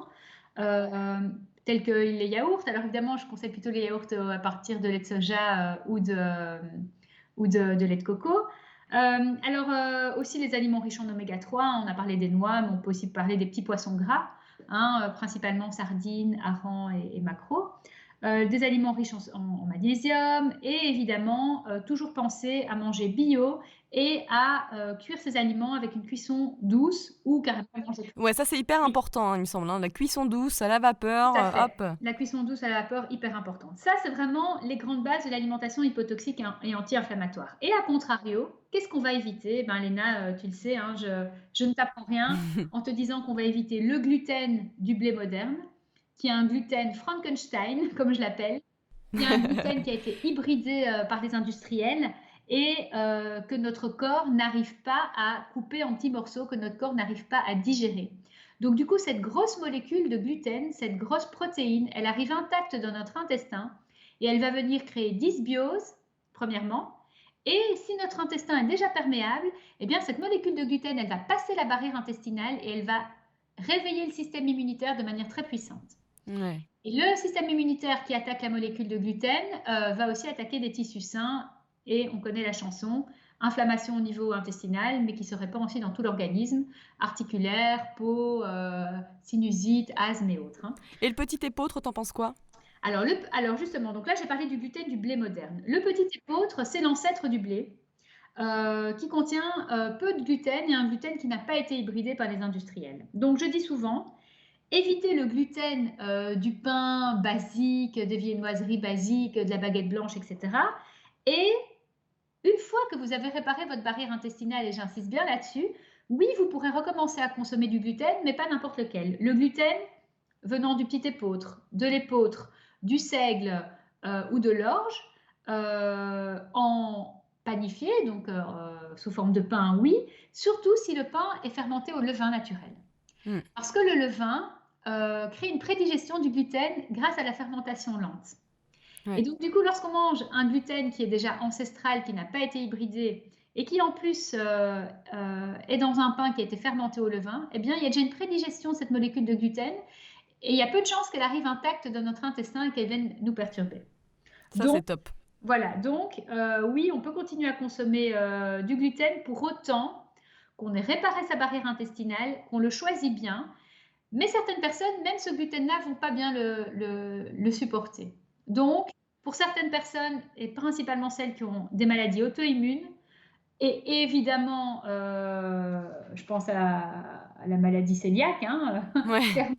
tels que les yaourts. Alors évidemment, je conseille plutôt les yaourts à partir de lait de soja ou de lait de coco. Aussi les aliments riches en oméga 3, on a parlé des noix, mais on peut aussi parler des petits poissons gras, hein, principalement sardines, harengs et maquereaux. Des aliments riches en magnésium et évidemment toujours penser à manger bio et à cuire ces aliments avec une cuisson douce ou carrément manger. Ouais, ça c'est hyper important, il me semble. La cuisson douce, à la vapeur, Tout à fait. hop. La cuisson douce à la vapeur, hyper importante. Ça, c'est vraiment les grandes bases de l'alimentation hypotoxique et anti-inflammatoire. Et à contrario, qu'est-ce qu'on va éviter? Léna, tu le sais, hein, je ne t'apprends rien en te disant qu'on va éviter le gluten du blé moderne, qui est un gluten Frankenstein, comme je l'appelle, qui est un gluten qui a été hybridé par des industriels et que notre corps n'arrive pas à couper en petits morceaux, que notre corps n'arrive pas à digérer. Donc du coup, cette grosse molécule de gluten, cette grosse protéine, elle arrive intacte dans notre intestin et elle va venir créer dysbiose, premièrement. Et si notre intestin est déjà perméable, eh bien cette molécule de gluten, elle va passer la barrière intestinale et elle va réveiller le système immunitaire de manière très puissante. Ouais. Et le système immunitaire qui attaque la molécule de gluten va aussi attaquer des tissus sains et on connaît la chanson, inflammation au niveau intestinal, mais qui se répand aussi dans tout l'organisme, articulaire, peau, sinusite, asthme et autres. Hein. Et le petit épeautre, t'en penses quoi? Alors justement, donc là j'ai parlé du gluten du blé moderne. Le petit épeautre, c'est l'ancêtre du blé, qui contient peu de gluten et un gluten qui n'a pas été hybridé par les industriels. Donc je dis souvent, évitez le gluten du pain basique, des viennoiseries basiques, de la baguette blanche, etc. Et une fois que vous avez réparé votre barrière intestinale, et j'insiste bien là-dessus, oui, vous pourrez recommencer à consommer du gluten, mais pas n'importe lequel. Le gluten venant du petit épeautre, de l'épeautre, du seigle ou de l'orge, en panifié, donc sous forme de pain, oui, surtout si le pain est fermenté au levain naturel. Parce que le levain crée une prédigestion du gluten grâce à la fermentation lente. Ouais. Et donc, du coup, lorsqu'on mange un gluten qui est déjà ancestral, qui n'a pas été hybridé et qui, en plus, est dans un pain qui a été fermenté au levain, eh bien, il y a déjà une prédigestion de cette molécule de gluten et il y a peu de chances qu'elle arrive intacte dans notre intestin et qu'elle vienne nous perturber. Ça, c'est top. Voilà. Donc, oui, on peut continuer à consommer du gluten pour autant qu'on ait réparé sa barrière intestinale, qu'on le choisit bien, Mais certaines personnes, même ce gluten-là, vont pas bien le supporter. Donc, pour certaines personnes, et principalement celles qui ont des maladies auto-immunes, et évidemment, je pense à la maladie cœliaque, hein, Ouais. clairement,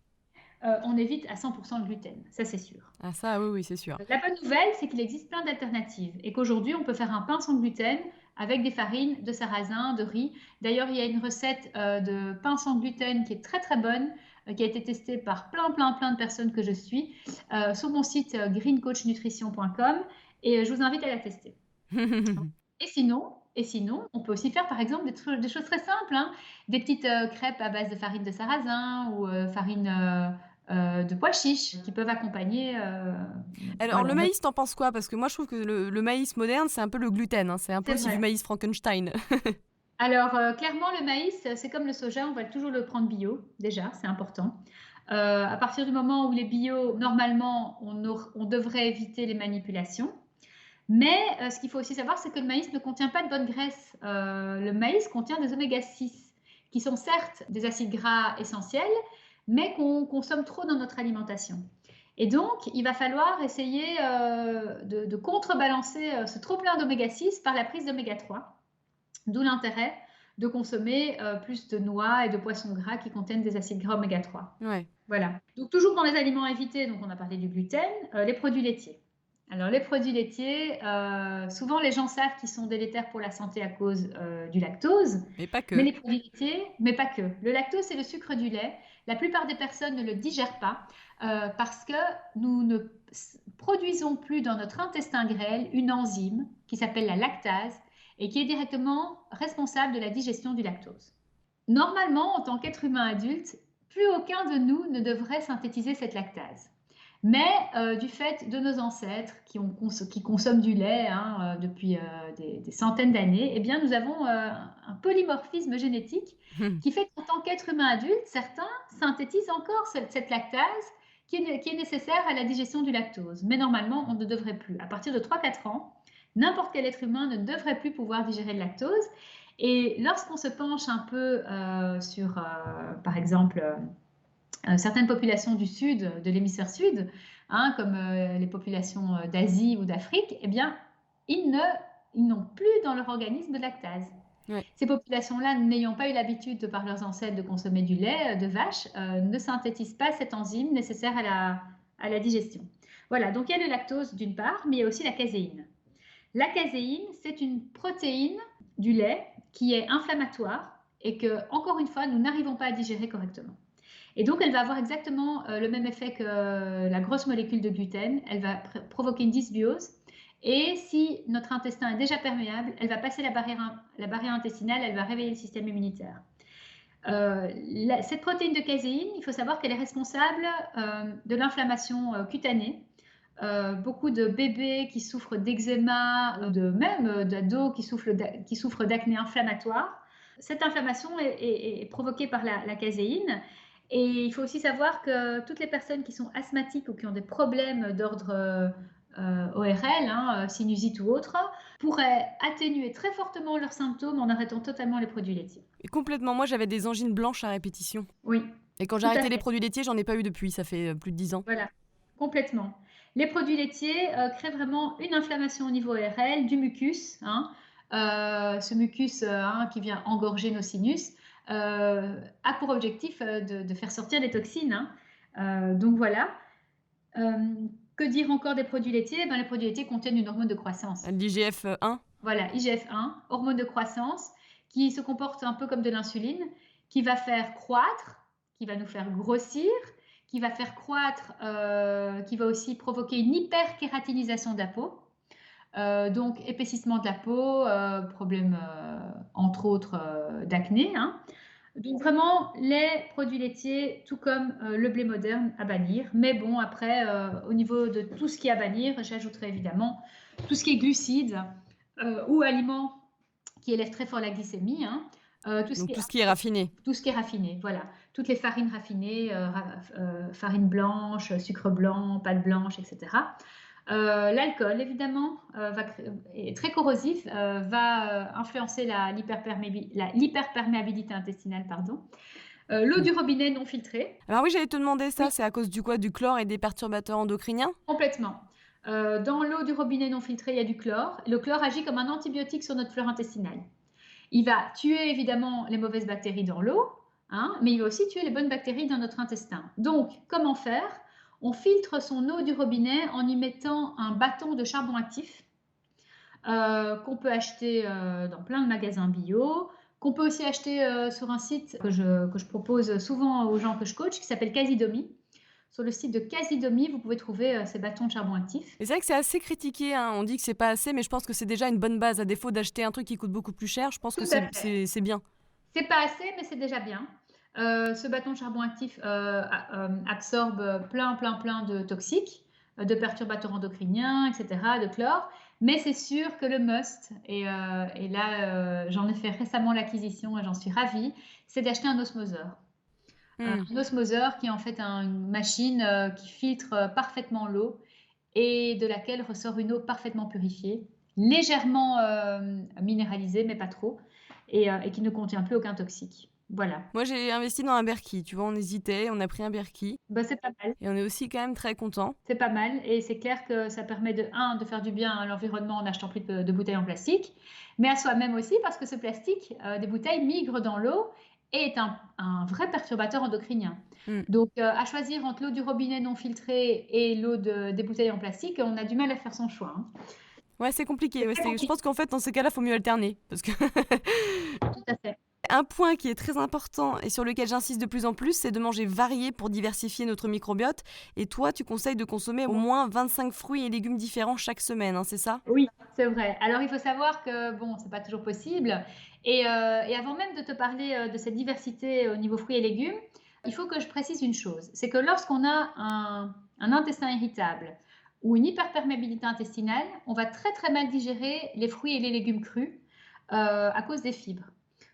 on évite à 100% le gluten, ça c'est sûr. Ah ça, oui, oui, c'est sûr. La bonne nouvelle, c'est qu'il existe plein d'alternatives et qu'aujourd'hui, on peut faire un pain sans gluten avec des farines de sarrasin, de riz. D'ailleurs, il y a une recette de pain sans gluten qui est très très bonne, qui a été testée par plein de personnes que je suis sur mon site greencoachnutrition.com et je vous invite à la tester. Et sinon, on peut aussi faire par exemple des choses très simples, hein. Des petites crêpes à base de farine de sarrasin ou farine de pois chiches qui peuvent accompagner. Alors, Voilà, le maïs, t'en penses quoi? Parce que moi, je trouve que le maïs moderne, c'est un peu le gluten, hein. C'est un peu c'est aussi du vrai. maïs Frankenstein. Alors, clairement, le maïs, c'est comme le soja, on va toujours le prendre bio, déjà, c'est important. À partir du moment où il est bio, normalement, on devrait éviter les manipulations. Mais ce qu'il faut aussi savoir, c'est que le maïs ne contient pas de bonne graisse. Le maïs contient des oméga 6, qui sont certes des acides gras essentiels, mais qu'on consomme trop dans notre alimentation. Et donc, il va falloir essayer de contrebalancer ce trop-plein d'oméga 6 par la prise d'oméga 3. D'où l'intérêt de consommer plus de noix et de poissons gras qui contiennent des acides gras oméga 3. Ouais. Voilà. Donc toujours dans les aliments à éviter, donc on a parlé du gluten, les produits laitiers. Alors les produits laitiers, souvent les gens savent qu'ils sont délétères pour la santé à cause du lactose, Mais pas mais que. les produits laitiers, mais pas que. Le lactose, c'est le sucre du lait. La plupart des personnes ne le digèrent pas parce que nous ne produisons plus dans notre intestin grêle une enzyme qui s'appelle la lactase et qui est directement responsable de la digestion du lactose. Normalement, en tant qu'être humain adulte, plus aucun de nous ne devrait synthétiser cette lactase. Mais du fait de nos ancêtres qui consomment du lait depuis des centaines d'années, eh bien, nous avons un polymorphisme génétique qui fait qu'en tant qu'être humain adulte, certains synthétisent encore cette lactase qui est nécessaire à la digestion du lactose. Mais normalement, on ne devrait plus. À partir de 3-4 ans, n'importe quel être humain ne devrait plus pouvoir digérer le lactose. Et lorsqu'on se penche un peu sur, par exemple, certaines populations du sud, de l'hémisphère sud, hein, comme les populations d'Asie ou d'Afrique, eh bien, ils n'ont plus dans leur organisme de lactase. Ouais. Ces populations-là, n'ayant pas eu l'habitude de par leurs ancêtres de consommer du lait de vache, ne synthétisent pas cette enzyme nécessaire à la digestion. Voilà, donc il y a le lactose d'une part, mais il y a aussi la caséine. La caséine, c'est une protéine du lait qui est inflammatoire et que, encore une fois, nous n'arrivons pas à digérer correctement. Et donc, elle va avoir exactement le même effet que la grosse molécule de gluten. Elle va provoquer une dysbiose. Et si notre intestin est déjà perméable, elle va passer la barrière intestinale, elle va réveiller le système immunitaire. Cette protéine de caséine, il faut savoir qu'elle est responsable de l'inflammation cutanée. Beaucoup de bébés qui souffrent d'eczéma, même d'ados qui souffrent d'acné inflammatoire. Cette inflammation est provoquée par la caséine. Et il faut aussi savoir que toutes les personnes qui sont asthmatiques ou qui ont des problèmes d'ordre ORL, sinusite ou autre, pourraient atténuer très fortement leurs symptômes en arrêtant totalement les produits laitiers. Et complètement. Moi, j'avais des angines blanches à répétition. Oui, Et quand j'ai tout à arrêté les fait. produits laitiers, j'en ai pas eu depuis. Ça fait plus de 10 ans. Voilà, complètement. Les produits laitiers créent vraiment une inflammation au niveau ORL, du mucus, ce mucus qui vient engorger nos sinus, a pour objectif de faire sortir des toxines. Donc voilà. Que dire encore des produits laitiers? Les produits laitiers contiennent une hormone de croissance. L'IGF-1. Voilà, IGF-1, hormone de croissance, qui se comporte un peu comme de l'insuline, qui va faire croître, qui va nous faire grossir, qui va faire croître, qui va aussi provoquer une hyperkératinisation de la peau. Donc épaississement de la peau, problème entre autres d'acné. Donc vraiment les produits laitiers, tout comme le blé moderne, à bannir. Mais bon, après, au niveau de tout ce qui est à bannir, j'ajouterai évidemment tout ce qui est glucides ou aliments qui élèvent très fort la glycémie. Donc tout ce qui est raffiné. Tout ce qui est raffiné, voilà. Toutes les farines raffinées, farine blanche, sucre blanc, pâte blanche, etc. L'alcool, évidemment, est très corrosif, va influencer l'hyperperméabilité intestinale, pardon. L'eau du robinet non filtrée. Alors oui, j'allais te demander ça, Oui, c'est à cause du quoi? Du chlore et des perturbateurs endocriniens? complètement. Dans l'eau du robinet non filtrée, il y a du chlore. Le chlore agit comme un antibiotique sur notre flore intestinale. Il va tuer évidemment les mauvaises bactéries dans l'eau, hein, mais il va aussi tuer les bonnes bactéries dans notre intestin. Donc, comment faire? On filtre son eau du robinet en y mettant un bâton de charbon actif qu'on peut acheter dans plein de magasins bio, qu'on peut aussi acheter sur un site que je propose souvent aux gens que je coach, qui s'appelle Casidomi. Sur le site de Casidomi, vous pouvez trouver ces bâtons de charbon actif. Et c'est vrai que c'est assez critiqué, hein. On dit que c'est pas assez, mais je pense que c'est déjà une bonne base. À défaut d'acheter un truc qui coûte beaucoup plus cher, je pense que Tout à fait. c'est bien. C'est pas assez, mais c'est déjà bien. Ce bâton de charbon actif absorbe plein de toxiques, de perturbateurs endocriniens, etc., de chlore. Mais c'est sûr que le must, et là j'en ai fait récemment l'acquisition et j'en suis ravie, c'est d'acheter un osmoseur. Un osmoseur qui est en fait une machine qui filtre parfaitement l'eau et de laquelle ressort une eau parfaitement purifiée, légèrement minéralisée, mais pas trop, et qui ne contient plus aucun toxique. Voilà. Moi, j'ai investi dans un Berkey, tu vois, on hésitait, on a pris un Berkey. Bah, c'est pas mal. Et on est aussi quand même très content. C'est pas mal. Et c'est clair que ça permet de faire du bien à l'environnement en n'achetant plus de bouteilles en plastique, mais à soi-même aussi parce que ce plastique des bouteilles migre dans l'eau et est un vrai perturbateur endocrinien. Donc, à choisir entre l'eau du robinet non filtrée et l'eau des bouteilles en plastique, on a du mal à faire son choix. Hein. Ouais, c'est compliqué. C'est Ouais, très je compliqué. pense qu'en fait, dans ces cas-là, il faut mieux alterner. Parce que Tout à fait. un point qui est très important et sur lequel j'insiste de plus en plus, c'est de manger varié pour diversifier notre microbiote. Et toi, tu conseilles de consommer au moins 25 fruits et légumes différents chaque semaine, hein, c'est ça? Oui, c'est vrai. Alors, il faut savoir que, bon, c'est pas toujours possible. Et avant même de te parler de cette diversité au niveau fruits et légumes, il faut que je précise une chose. C'est que lorsqu'on a un intestin irritable ou une hyperperméabilité intestinale, on va très mal digérer les fruits et les légumes crus à cause des fibres.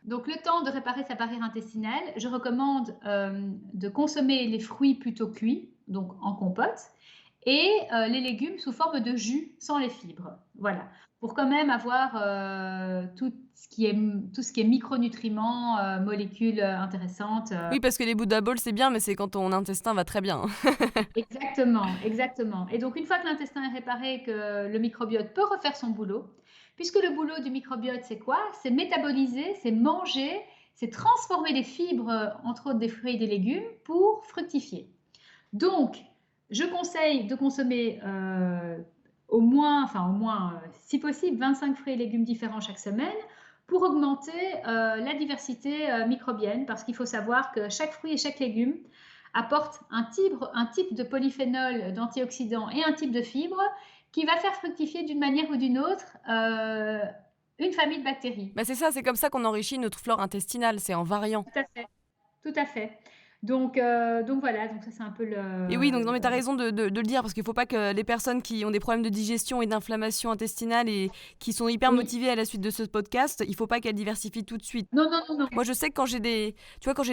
Donc, le temps de réparer sa barrière intestinale, je recommande de consommer les fruits plutôt cuits, donc en compote, et les légumes sous forme de jus sans les fibres. Voilà, pour quand même avoir tout ce qui est micronutriments, molécules intéressantes. Oui, parce que les Buddha Balls, c'est bien, mais c'est quand ton intestin va très bien. Exactement, exactement. Et donc, une fois que l'intestin est réparé, que le microbiote peut refaire son boulot, puisque le boulot du microbiote, c'est quoi? C'est métaboliser, c'est manger, c'est transformer les fibres, entre autres des fruits et des légumes, pour fructifier. Donc, je conseille de consommer au moins, si possible, 25 fruits et légumes différents chaque semaine pour augmenter la diversité microbienne, parce qu'il faut savoir que chaque fruit et chaque légume apporte un type de polyphénol, d'antioxydants et un type de fibre qui va faire fructifier d'une manière ou d'une autre une famille de bactéries. Bah c'est ça, c'est comme ça qu'on enrichit notre flore intestinale, c'est en variant. Tout à fait, tout à fait. Donc voilà, donc ça c'est un peu Et oui, donc non, mais t'as raison de le dire, parce qu'il faut pas que les personnes qui ont des problèmes de digestion et d'inflammation intestinale et qui sont hyper Oui. motivées à la suite de ce podcast, il faut pas qu'elles diversifient tout de suite. Non, non, non, non. Moi, je sais que quand j'ai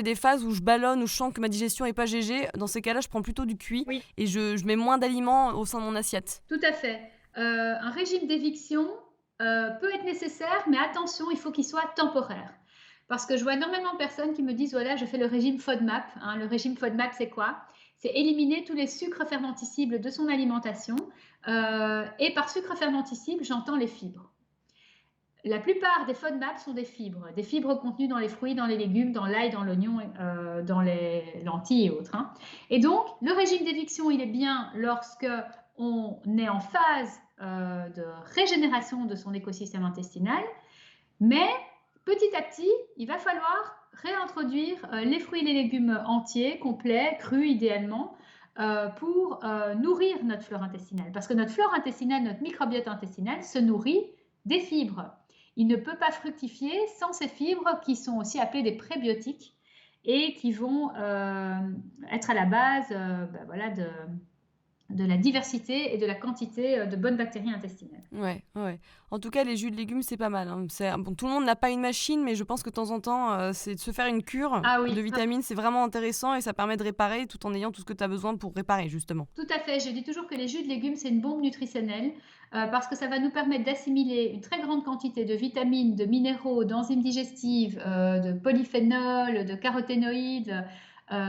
des phases où je ballonne, où je sens que ma digestion est pas GG, dans ces cas-là, je prends plutôt du cuit Oui. et je mets moins d'aliments au sein de mon assiette. Tout à fait. Un régime d'éviction peut être nécessaire, mais attention, il faut qu'il soit temporaire. Parce que je vois énormément de personnes qui me disent, voilà, je fais le régime FODMAP. Hein. Le régime FODMAP, c'est quoi? C'est éliminer tous les sucres fermenticibles de son alimentation. Et par sucre fermenticible, j'entends les fibres. La plupart des FODMAP sont des fibres contenues dans les fruits, dans les légumes, dans l'ail, dans l'oignon, dans les lentilles et autres. Hein. Et donc, le régime d'éviction, il est bien lorsque on est en phase de régénération de son écosystème intestinal, mais petit à petit, il va falloir réintroduire les fruits et les légumes entiers, complets, crus idéalement, pour nourrir notre flore intestinale. Parce que notre flore intestinale, notre microbiote intestinal se nourrit des fibres. Il ne peut pas fructifier sans ces fibres qui sont aussi appelées des prébiotiques et qui vont être à la base de la diversité et de la quantité de bonnes bactéries intestinales. Ouais, ouais. En tout cas, les jus de légumes, c'est pas mal, hein. Bon, tout le monde n'a pas une machine, mais je pense que de temps en temps, c'est de se faire une cure Ah oui, de vitamines, c'est vraiment intéressant et ça permet de réparer tout en ayant tout ce que tu as besoin pour réparer, justement. tout à fait. Je dis toujours que les jus de légumes, c'est une bombe nutritionnelle parce que ça va nous permettre d'assimiler une très grande quantité de vitamines, de minéraux, d'enzymes digestives, de polyphénols, de caroténoïdes,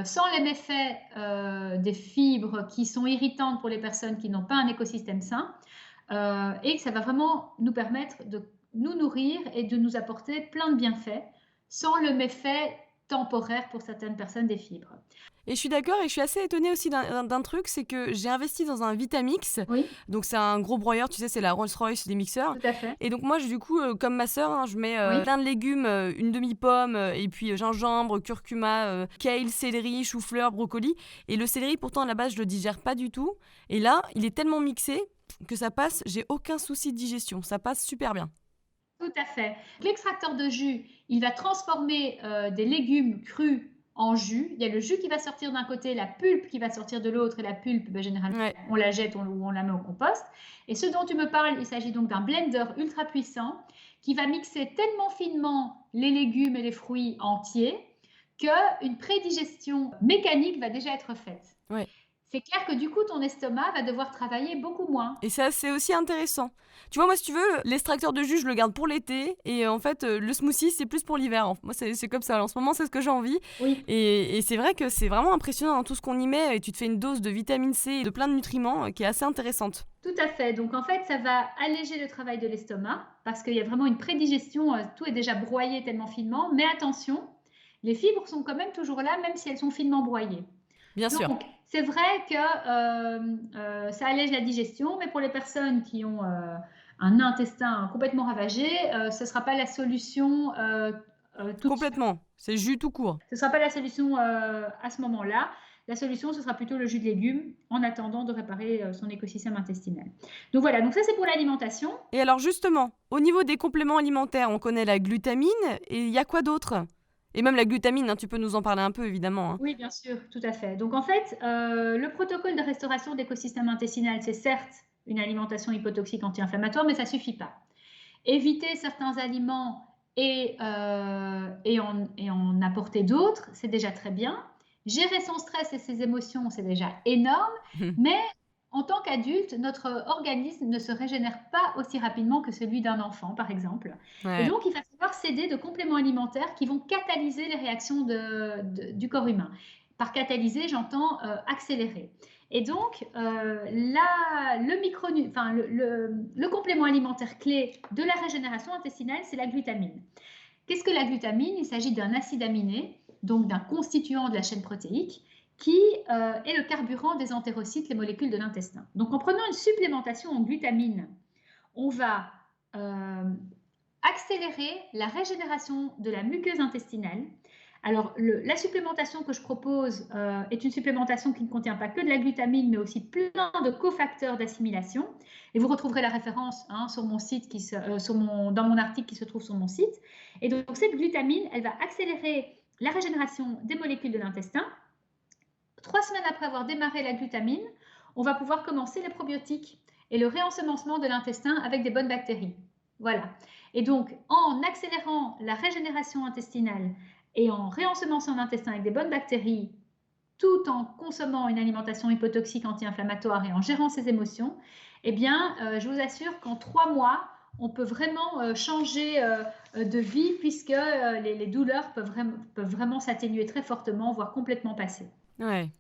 sans les méfaits des fibres qui sont irritantes pour les personnes qui n'ont pas un écosystème sain. Et que ça va vraiment nous permettre de nous nourrir et de nous apporter plein de bienfaits sans le méfait temporaire pour certaines personnes des fibres. Et je suis d'accord et je suis assez étonnée aussi d'un truc, c'est que j'ai investi dans un Vitamix. Oui, Donc c'est un gros broyeur, tu sais, c'est la Rolls-Royce des mixeurs. tout à fait. Et donc moi, du coup, comme ma sœur, hein, je mets Oui, plein de légumes, une demi-pomme, et puis gingembre, curcuma, kale, céleri, chou-fleur, brocoli. Et le céleri, pourtant, à la base, je le digère pas du tout. Et là, il est tellement mixé que ça passe, j'ai aucun souci de digestion. Ça passe super bien. tout à fait. L'extracteur de jus, il va transformer des légumes crus en jus. Il y a le jus qui va sortir d'un côté, la pulpe qui va sortir de l'autre, et la pulpe, ben, généralement, Ouais. on la jette ou on la met au compost. Et ce dont tu me parles, il s'agit donc d'un blender ultra puissant qui va mixer tellement finement les légumes et les fruits entiers qu'une prédigestion mécanique va déjà être faite. Ouais. C'est clair que du coup, ton estomac va devoir travailler beaucoup moins. Et ça, c'est aussi intéressant. Tu vois, moi, si tu veux, l'extracteur de jus, je le garde pour l'été. Et en fait, le smoothie, c'est plus pour l'hiver. Moi, c'est comme ça. En ce moment, c'est ce que j'ai envie. Oui, Et c'est vrai que c'est vraiment impressionnant dans tout ce qu'on y met. Et tu te fais une dose de vitamine C et de plein de nutriments qui est assez intéressante. tout à fait. Donc en fait, ça va alléger le travail de l'estomac parce qu'il y a vraiment une prédigestion. Tout est déjà broyé tellement finement. Mais attention, les fibres sont quand même toujours là, même si elles sont finement broyées. Bien sûr. Donc, c'est vrai que ça allège la digestion, mais pour les personnes qui ont un intestin complètement ravagé, ce ne sera pas la solution tout de suite. Complètement. C'est jus tout court. Ce ne sera pas la solution à ce moment-là. La solution, ce sera plutôt le jus de légumes en attendant de réparer son écosystème intestinal. Donc voilà, donc ça c'est pour l'alimentation. Et alors, justement, au niveau des compléments alimentaires, on connaît la glutamine. Et il y a quoi d'autre? Et même la glutamine, hein, tu peux nous en parler un peu, évidemment, hein. Oui, bien sûr, tout à fait. Donc en fait, le protocole de restauration de l'écosystème intestinal, c'est certes une alimentation hypotoxique anti-inflammatoire, mais ça ne suffit pas. Éviter certains aliments et en apporter d'autres, c'est déjà très bien. Gérer son stress et ses émotions, c'est déjà énorme, mais en tant qu'adulte, notre organisme ne se régénère pas aussi rapidement que celui d'un enfant, par exemple. Et Ouais. donc, il va falloir s'aider de compléments alimentaires qui vont catalyser les réactions du corps humain. Par catalyser, j'entends accélérer. Et donc, le complément alimentaire clé de la régénération intestinale, c'est la glutamine. Qu'est-ce que la glutamine? Il s'agit d'un acide aminé, donc d'un constituant de la chaîne protéique, qui est le carburant des entérocytes, les molécules de l'intestin. Donc, en prenant une supplémentation en glutamine, on va accélérer la régénération de la muqueuse intestinale. Alors, la supplémentation que je propose est une supplémentation qui ne contient pas que de la glutamine, mais aussi plein de cofacteurs d'assimilation. Et vous retrouverez la référence sur mon site, dans mon article qui se trouve sur mon site. Et donc, cette glutamine, elle va accélérer la régénération des molécules de l'intestin. 3 semaines après avoir démarré la glutamine, on va pouvoir commencer les probiotiques et le réensemencement de l'intestin avec des bonnes bactéries. Voilà. Et donc, en accélérant la régénération intestinale et en réensemençant l'intestin avec des bonnes bactéries, tout en consommant une alimentation hypotoxique anti-inflammatoire et en gérant ses émotions, eh bien, je vous assure qu'en 3 mois, on peut vraiment changer de vie puisque les douleurs peuvent vraiment s'atténuer très fortement, voire complètement passer. Ouais.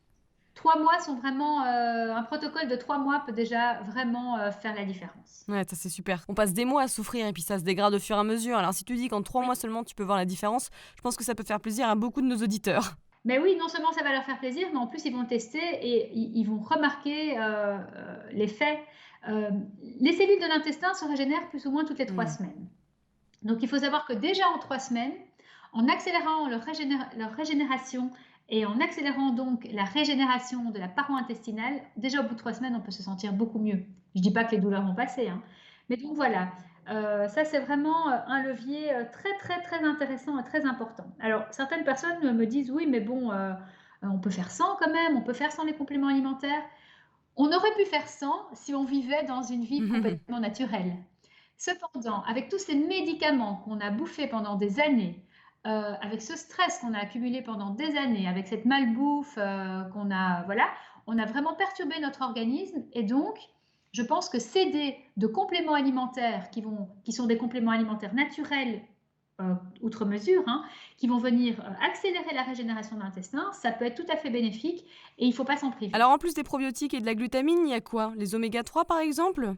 3 mois sont vraiment un protocole de 3 mois peut déjà vraiment faire la différence. Ouais, ça c'est super. On passe des mois à souffrir et puis ça se dégrade au fur et à mesure. Alors si tu dis qu'en 3 Oui. mois seulement tu peux voir la différence, je pense que ça peut faire plaisir à beaucoup de nos auditeurs. Mais oui, non seulement ça va leur faire plaisir, mais en plus ils vont le tester et ils vont remarquer l'effet. Les cellules de l'intestin se régénèrent plus ou moins toutes les 3 semaines. Donc il faut savoir que déjà en 3 semaines, en accélérant leur régénération et en accélérant donc la régénération de la paroi intestinale, déjà au bout de 3 semaines, on peut se sentir beaucoup mieux. Je ne dis pas que les douleurs vont passer, hein. Mais donc voilà, ça c'est vraiment un levier très très très intéressant et très important. Alors certaines personnes me disent oui mais bon, on peut faire sans quand même, on peut faire sans les compléments alimentaires. On aurait pu faire sans si on vivait dans une vie complètement naturelle. Cependant, avec tous ces médicaments qu'on a bouffés pendant des années, avec ce stress qu'on a accumulé pendant des années, avec cette malbouffe qu'on a, voilà, on a vraiment perturbé notre organisme et donc, je pense que céder de compléments alimentaires qui sont des compléments alimentaires naturels, outre mesure, hein, qui vont venir accélérer la régénération de l'intestin, ça peut être tout à fait bénéfique et il ne faut pas s'en priver. Alors en plus des probiotiques et de la glutamine, il y a quoi? Les oméga 3 par exemple?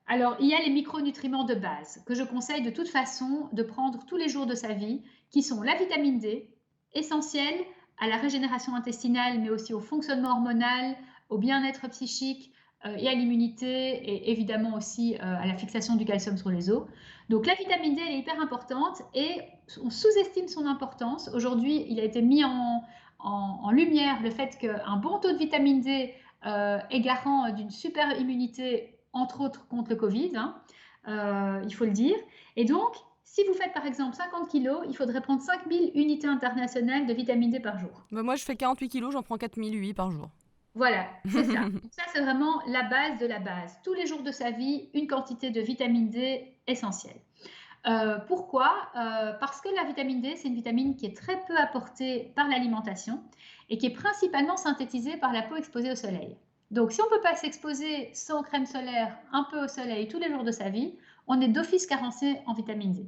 Alors, il y a les micronutriments de base que je conseille de toute façon de prendre tous les jours de sa vie, qui sont la vitamine D, essentielle à la régénération intestinale, mais aussi au fonctionnement hormonal, au bien-être psychique et à l'immunité, et évidemment aussi à la fixation du calcium sur les os. Donc la vitamine D, elle est hyper importante et on sous-estime son importance. Aujourd'hui, il a été mis en lumière le fait qu'un bon taux de vitamine D est garant d'une super immunité, entre autres contre le Covid, hein, il faut le dire. Et donc, si vous faites par exemple 50 kilos, il faudrait prendre 5000 unités internationales de vitamine D par jour. Bah, moi je fais 48 kilos, j'en prends 4008 par jour. Voilà, c'est ça. Donc ça, c'est vraiment la base de la base. Tous les jours de sa vie, une quantité de vitamine D essentielle. Pourquoi Parce que la vitamine D, c'est une vitamine qui est très peu apportée par l'alimentation et qui est principalement synthétisée par la peau exposée au soleil. Donc, si on ne peut pas s'exposer sans crème solaire un peu au soleil tous les jours de sa vie, on est d'office carencé en vitamine D.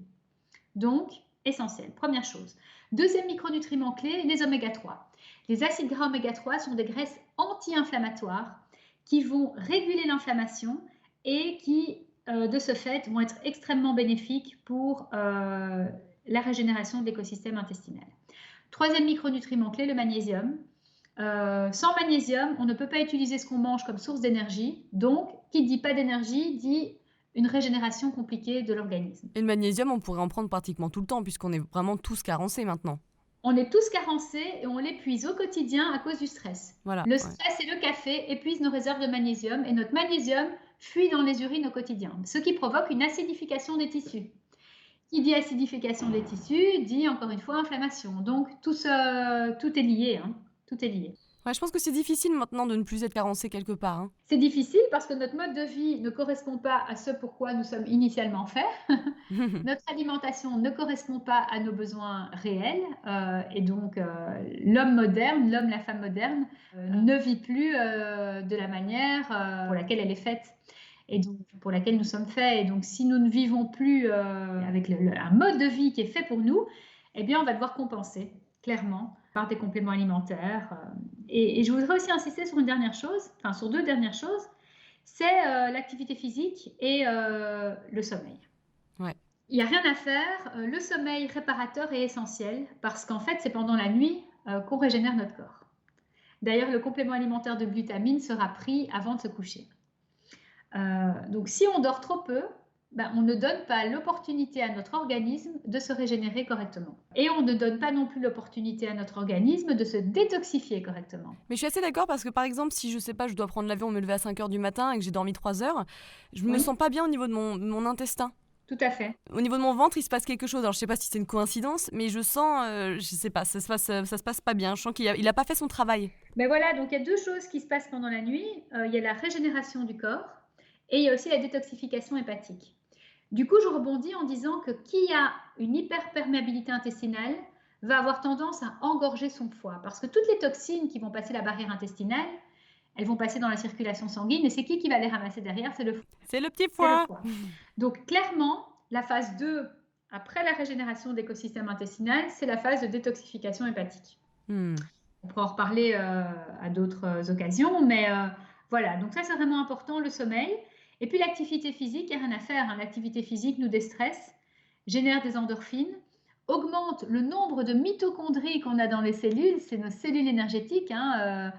Donc, essentiel, première chose. Deuxième micronutriment clé, les oméga 3. Les acides gras oméga 3 sont des graisses anti-inflammatoires qui vont réguler l'inflammation et qui, de ce fait, vont être extrêmement bénéfiques pour la régénération de l'écosystème intestinal. Troisième micronutriment clé, le magnésium. Sans magnésium, on ne peut pas utiliser ce qu'on mange comme source d'énergie. Donc, qui dit pas d'énergie, dit une régénération compliquée de l'organisme. Et le magnésium, on pourrait en prendre pratiquement tout le temps, puisqu'on est vraiment tous carencés maintenant. On est tous carencés et on l'épuise au quotidien à cause du stress. Voilà, le stress et le café épuisent nos réserves de magnésium et notre magnésium fuit dans les urines au quotidien, ce qui provoque une acidification des tissus. Qui dit acidification des tissus, dit encore une fois inflammation. Donc tout est lié, hein. Tout est lié. Ouais, je pense que c'est difficile maintenant de ne plus être carencé quelque part. Hein. C'est difficile parce que notre mode de vie ne correspond pas à ce pourquoi nous sommes initialement faits. Notre alimentation ne correspond pas à nos besoins réels et donc l'homme moderne, l'homme, la femme moderne ne vit plus de la manière pour laquelle elle est faite et donc pour laquelle nous sommes faits. Et donc si nous ne vivons plus avec un mode de vie qui est fait pour nous, eh bien on va devoir compenser clairement par des compléments alimentaires. Et je voudrais aussi insister sur une dernière chose, enfin sur deux dernières choses, c'est l'activité physique et le sommeil. Ouais. Il n'y a rien à faire, le sommeil réparateur est essentiel parce qu'en fait c'est pendant la nuit qu'on régénère notre corps. D'ailleurs le complément alimentaire de glutamine sera pris avant de se coucher. Donc si on dort trop peu, on ne donne pas l'opportunité à notre organisme de se régénérer correctement. Et on ne donne pas non plus l'opportunité à notre organisme de se détoxifier correctement. Mais je suis assez d'accord parce que par exemple, si je sais pas, je dois prendre l'avion, me lever à 5h du matin et que j'ai dormi 3 heures, je me sens pas bien au niveau de mon intestin. Tout à fait. Au niveau de mon ventre, il se passe quelque chose. Alors je sais pas si c'est une coïncidence, mais je sens, je sais pas, ça se passe pas bien. Je sens qu'il a pas fait son travail. Mais voilà, donc il y a deux choses qui se passent pendant la nuit. Il y a la régénération du corps et il y a aussi la détoxification hépatique. Du coup, je rebondis en disant que qui a une hyperperméabilité intestinale va avoir tendance à engorger son foie parce que toutes les toxines qui vont passer la barrière intestinale, elles vont passer dans la circulation sanguine et c'est qui va les ramasser derrière? C'est le foie. C'est le petit foie. Donc clairement, la phase 2, après la régénération de l'écosystème intestinal, c'est la phase de détoxification hépatique. On pourra en reparler à d'autres occasions, mais voilà, donc ça c'est vraiment important, le sommeil. Et puis l'activité physique, il n'y a rien à faire. Hein. L'activité physique nous déstresse, génère des endorphines, augmente le nombre de mitochondries qu'on a dans les cellules, c'est nos cellules énergétiques, hein,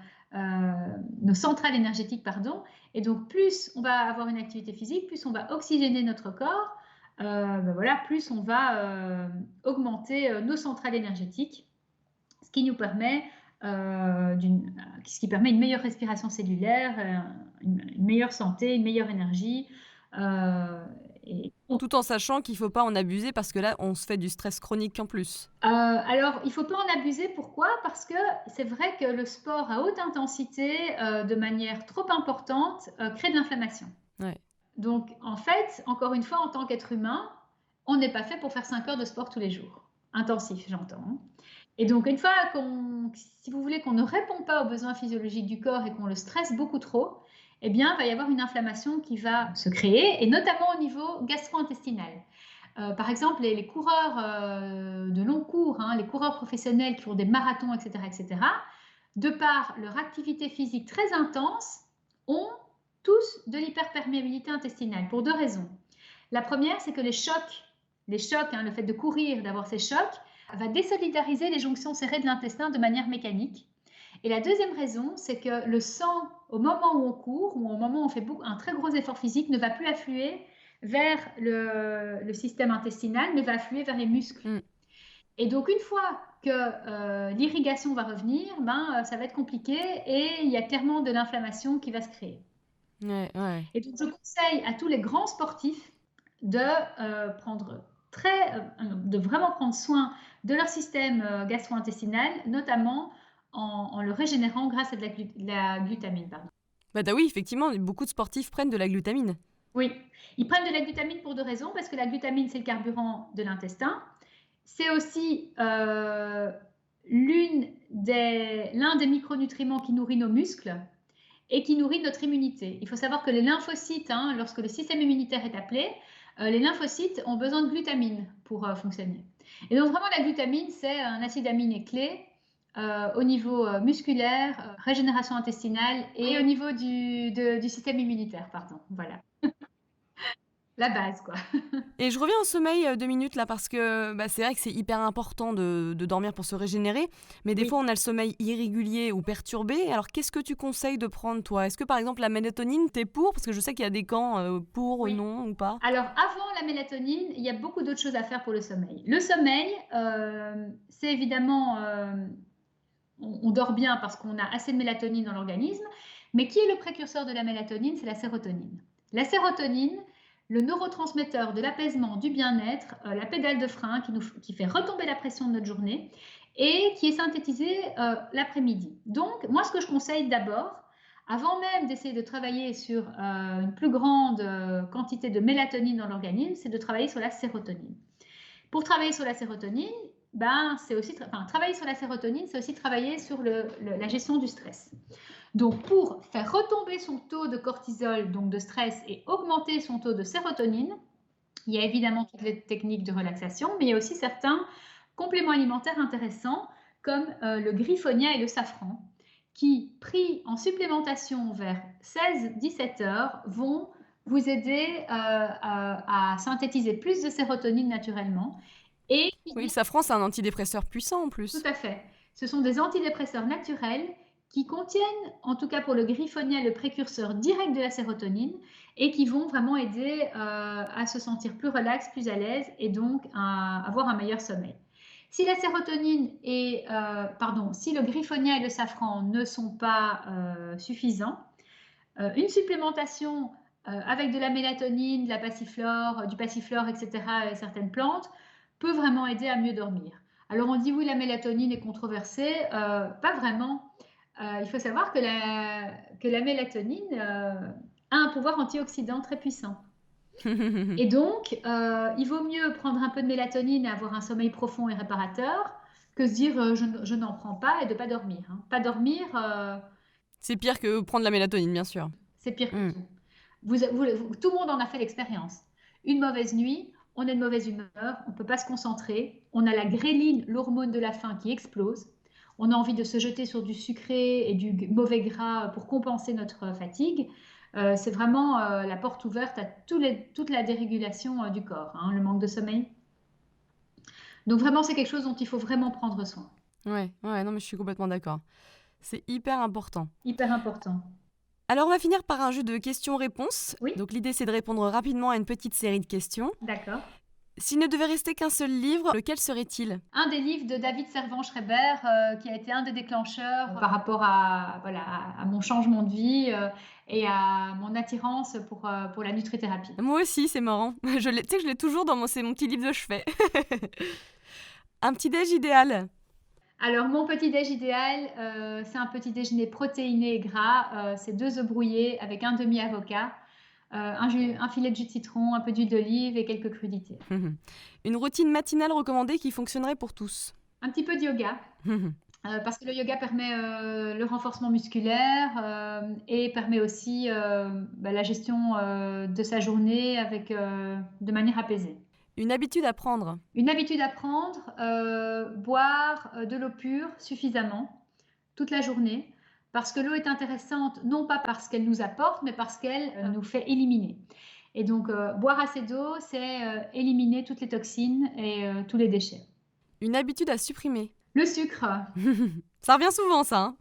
nos centrales énergétiques, pardon. Et donc plus on va avoir une activité physique, plus on va oxygéner notre corps, voilà, plus on va augmenter nos centrales énergétiques, ce qui nous permet ce qui permet une meilleure respiration cellulaire, une meilleure santé, une meilleure énergie. Et Tout en sachant qu'il ne faut pas en abuser parce que là, on se fait du stress chronique en plus. Alors, il ne faut pas en abuser. Pourquoi? Parce que c'est vrai que le sport à haute intensité, de manière trop importante, crée de l'inflammation. Ouais. Donc, en fait, encore une fois, en tant qu'être humain, on n'est pas fait pour faire 5 heures de sport tous les jours. Intensif, j'entends, hein. Et donc, une fois si vous voulez qu'on ne répond pas aux besoins physiologiques du corps et qu'on le stresse beaucoup trop, eh bien, il va y avoir une inflammation qui va se créer, et notamment au niveau gastro-intestinal. Par exemple, les coureurs de long cours, hein, les coureurs professionnels qui font des marathons, etc., de par leur activité physique très intense, ont tous de l'hyperperméabilité intestinale pour 2 raisons. La première, c'est que les chocs, hein, le fait de courir, d'avoir ces chocs, va désolidariser les jonctions serrées de l'intestin de manière mécanique. Et la deuxième raison, c'est que le sang, au moment où on court, ou au moment où on fait un très gros effort physique, ne va plus affluer vers le système intestinal, mais va affluer vers les muscles. Mm. Et donc, une fois que l'irrigation va revenir, ça va être compliqué, et il y a clairement de l'inflammation qui va se créer. Ouais. Et donc, je conseille à tous les grands sportifs de vraiment prendre soin de leur système gastro-intestinal, notamment en le régénérant grâce à de la glutamine. Pardon. Bah oui, effectivement, beaucoup de sportifs prennent de la glutamine. Oui, ils prennent de la glutamine pour 2 raisons, parce que la glutamine, c'est le carburant de l'intestin. C'est aussi l'un des micronutriments qui nourrit nos muscles et qui nourrit notre immunité. Il faut savoir que les lymphocytes, hein, lorsque le système immunitaire est appelé, les lymphocytes ont besoin de glutamine pour fonctionner. Et donc vraiment, la glutamine, c'est un acide aminé clé au niveau musculaire, régénération intestinale et au niveau du système immunitaire, pardon. Voilà. La base, quoi. Et je reviens au sommeil 2 minutes là parce que c'est vrai que c'est hyper important de dormir pour se régénérer, mais des Oui. fois on a le sommeil irrégulier ou perturbé. Alors qu'est-ce que tu conseilles de prendre toi? Est-ce que par exemple la mélatonine, t'es pour? Parce que je sais qu'il y a des camps pour, Oui. non ou pas. Alors, avant la mélatonine, il y a beaucoup d'autres choses à faire pour le sommeil. Le sommeil, c'est évidemment, on dort bien parce qu'on a assez de mélatonine dans l'organisme, mais qui est le précurseur de la mélatonine? C'est la sérotonine. La sérotonine, le neurotransmetteur de l'apaisement, du bien-être, la pédale de frein qui fait retomber la pression de notre journée et qui est synthétisée l'après-midi. Donc, moi, ce que je conseille d'abord, avant même d'essayer de travailler sur une plus grande quantité de mélatonine dans l'organisme, c'est de travailler sur la sérotonine. Pour travailler sur la sérotonine, travailler sur la sérotonine, c'est aussi travailler sur la gestion du stress. Donc, pour faire retomber son taux de cortisol, donc de stress, et augmenter son taux de sérotonine, il y a évidemment toutes les techniques de relaxation, mais il y a aussi certains compléments alimentaires intéressants, comme le griffonia et le safran, qui, pris en supplémentation vers 16-17 heures, vont vous aider à synthétiser plus de sérotonine naturellement. Et Oui, le safran c'est un antidépresseur puissant en tout plus. à fait. Ce sont des antidépresseurs naturels qui contiennent, en tout cas pour le griffonia, le précurseur direct de la sérotonine et qui vont vraiment aider à se sentir plus relax, plus à l'aise et donc à avoir un meilleur sommeil. Si la sérotonine si le griffonia et le safran ne sont pas suffisants, une supplémentation avec de la mélatonine, de la passiflore, du passiflore, etc., et certaines plantes, peut vraiment aider à mieux dormir. Alors on dit oui, la mélatonine est controversée, pas vraiment. Il faut savoir que la mélatonine a un pouvoir antioxydant très puissant. Et donc, il vaut mieux prendre un peu de mélatonine et avoir un sommeil profond et réparateur que se dire je n'en prends pas et de ne pas dormir. Hein. Pas dormir, C'est pire que prendre la mélatonine, bien sûr. c'est pire que Mm. tout. Tout le monde en a fait l'expérience. Une mauvaise nuit, on est de mauvaise humeur, on ne peut pas se concentrer, on a la gréline, l'hormone de la faim qui explose, on a envie de se jeter sur du sucré et du mauvais gras pour compenser notre fatigue. C'est vraiment la porte ouverte à toute la dérégulation du corps, hein, le manque de sommeil. Donc vraiment, c'est quelque chose dont il faut vraiment prendre soin. Ouais, non mais je suis complètement d'accord. C'est hyper important. Hyper important. Alors on va finir par un jeu de questions-réponses. Oui. Donc l'idée c'est de répondre rapidement à une petite série de questions. D'accord. S'il ne devait rester qu'un seul livre, lequel serait-il? Un des livres de David Servan-Schreiber, qui a été un des déclencheurs par rapport à, voilà, à mon changement de vie et à mon attirance pour la nutrithérapie. Moi aussi, c'est marrant. Tu sais que je l'ai toujours c'est mon petit livre de chevet. Un petit-déj idéal. Alors, mon petit-déj idéal, c'est un petit déjeuner protéiné et gras. C'est 2 œufs brouillés avec un demi-avocat, un filet de jus de citron, un peu d'huile d'olive et quelques crudités. Une routine matinale recommandée qui fonctionnerait pour tous. Un petit peu de yoga, parce que le yoga permet le renforcement musculaire et permet aussi la gestion de sa journée de manière apaisée. Une habitude à prendre. Une habitude à prendre, boire de l'eau pure suffisamment toute la journée, parce que l'eau est intéressante, non pas parce qu'elle nous apporte, mais parce qu'elle nous fait éliminer. Et donc, boire assez d'eau, c'est éliminer toutes les toxines et tous les déchets. Une habitude à supprimer. Le sucre. Ça revient souvent, ça. Hein.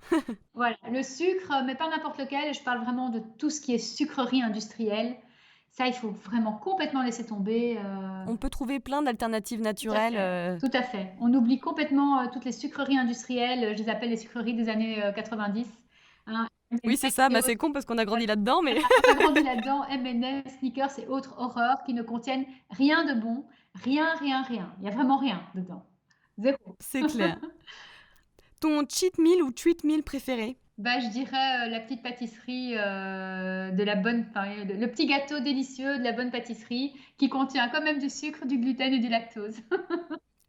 Voilà, le sucre, mais pas n'importe lequel. Je parle vraiment de tout ce qui est sucrerie industrielle. Ça, il faut vraiment complètement laisser tomber. On peut trouver plein d'alternatives naturelles. Tout à fait. On oublie complètement toutes les sucreries industrielles. Je les appelle les sucreries des années 90. Hein. Oui, c'est ça. C'est con parce qu'on a grandi là-dedans. Mais... on a grandi là-dedans. M&M's, Snickers et autres horreurs qui ne contiennent rien de bon. Rien. Il n'y a vraiment rien dedans. Zéro. C'est clair. Ton cheat meal ou treat meal préféré? Je dirais la petite pâtisserie le petit gâteau délicieux de la bonne pâtisserie qui contient quand même du sucre, du gluten et du lactose.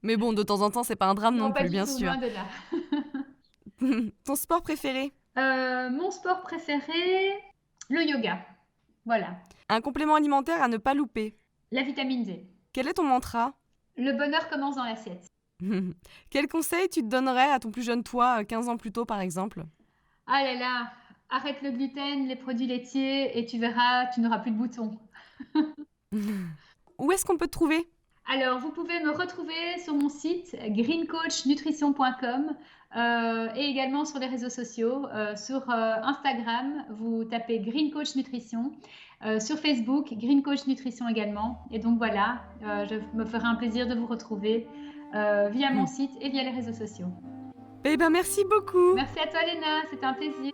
Mais bon, de temps en temps, c'est pas un drame non plus, bien tout, sûr. Loin de là. Ton sport préféré? Mon sport préféré, le yoga. Voilà. Un complément alimentaire à ne pas louper? La vitamine D. Quel est ton mantra? Le bonheur commence dans l'assiette. Quel conseil tu te donnerais à ton plus jeune toi, 15 ans plus tôt par exemple? Ah là là, arrête le gluten, les produits laitiers et tu verras, tu n'auras plus de boutons. Où est-ce qu'on peut te trouver? Alors, vous pouvez me retrouver sur mon site greencoachnutrition.com et également sur les réseaux sociaux. Sur Instagram, vous tapez Green Coach Nutrition. Sur Facebook, Green Coach Nutrition également. Et donc voilà, je me ferai un plaisir de vous retrouver via mon site et via les réseaux sociaux. Eh ben merci beaucoup. Merci à toi Léna, c'était un plaisir.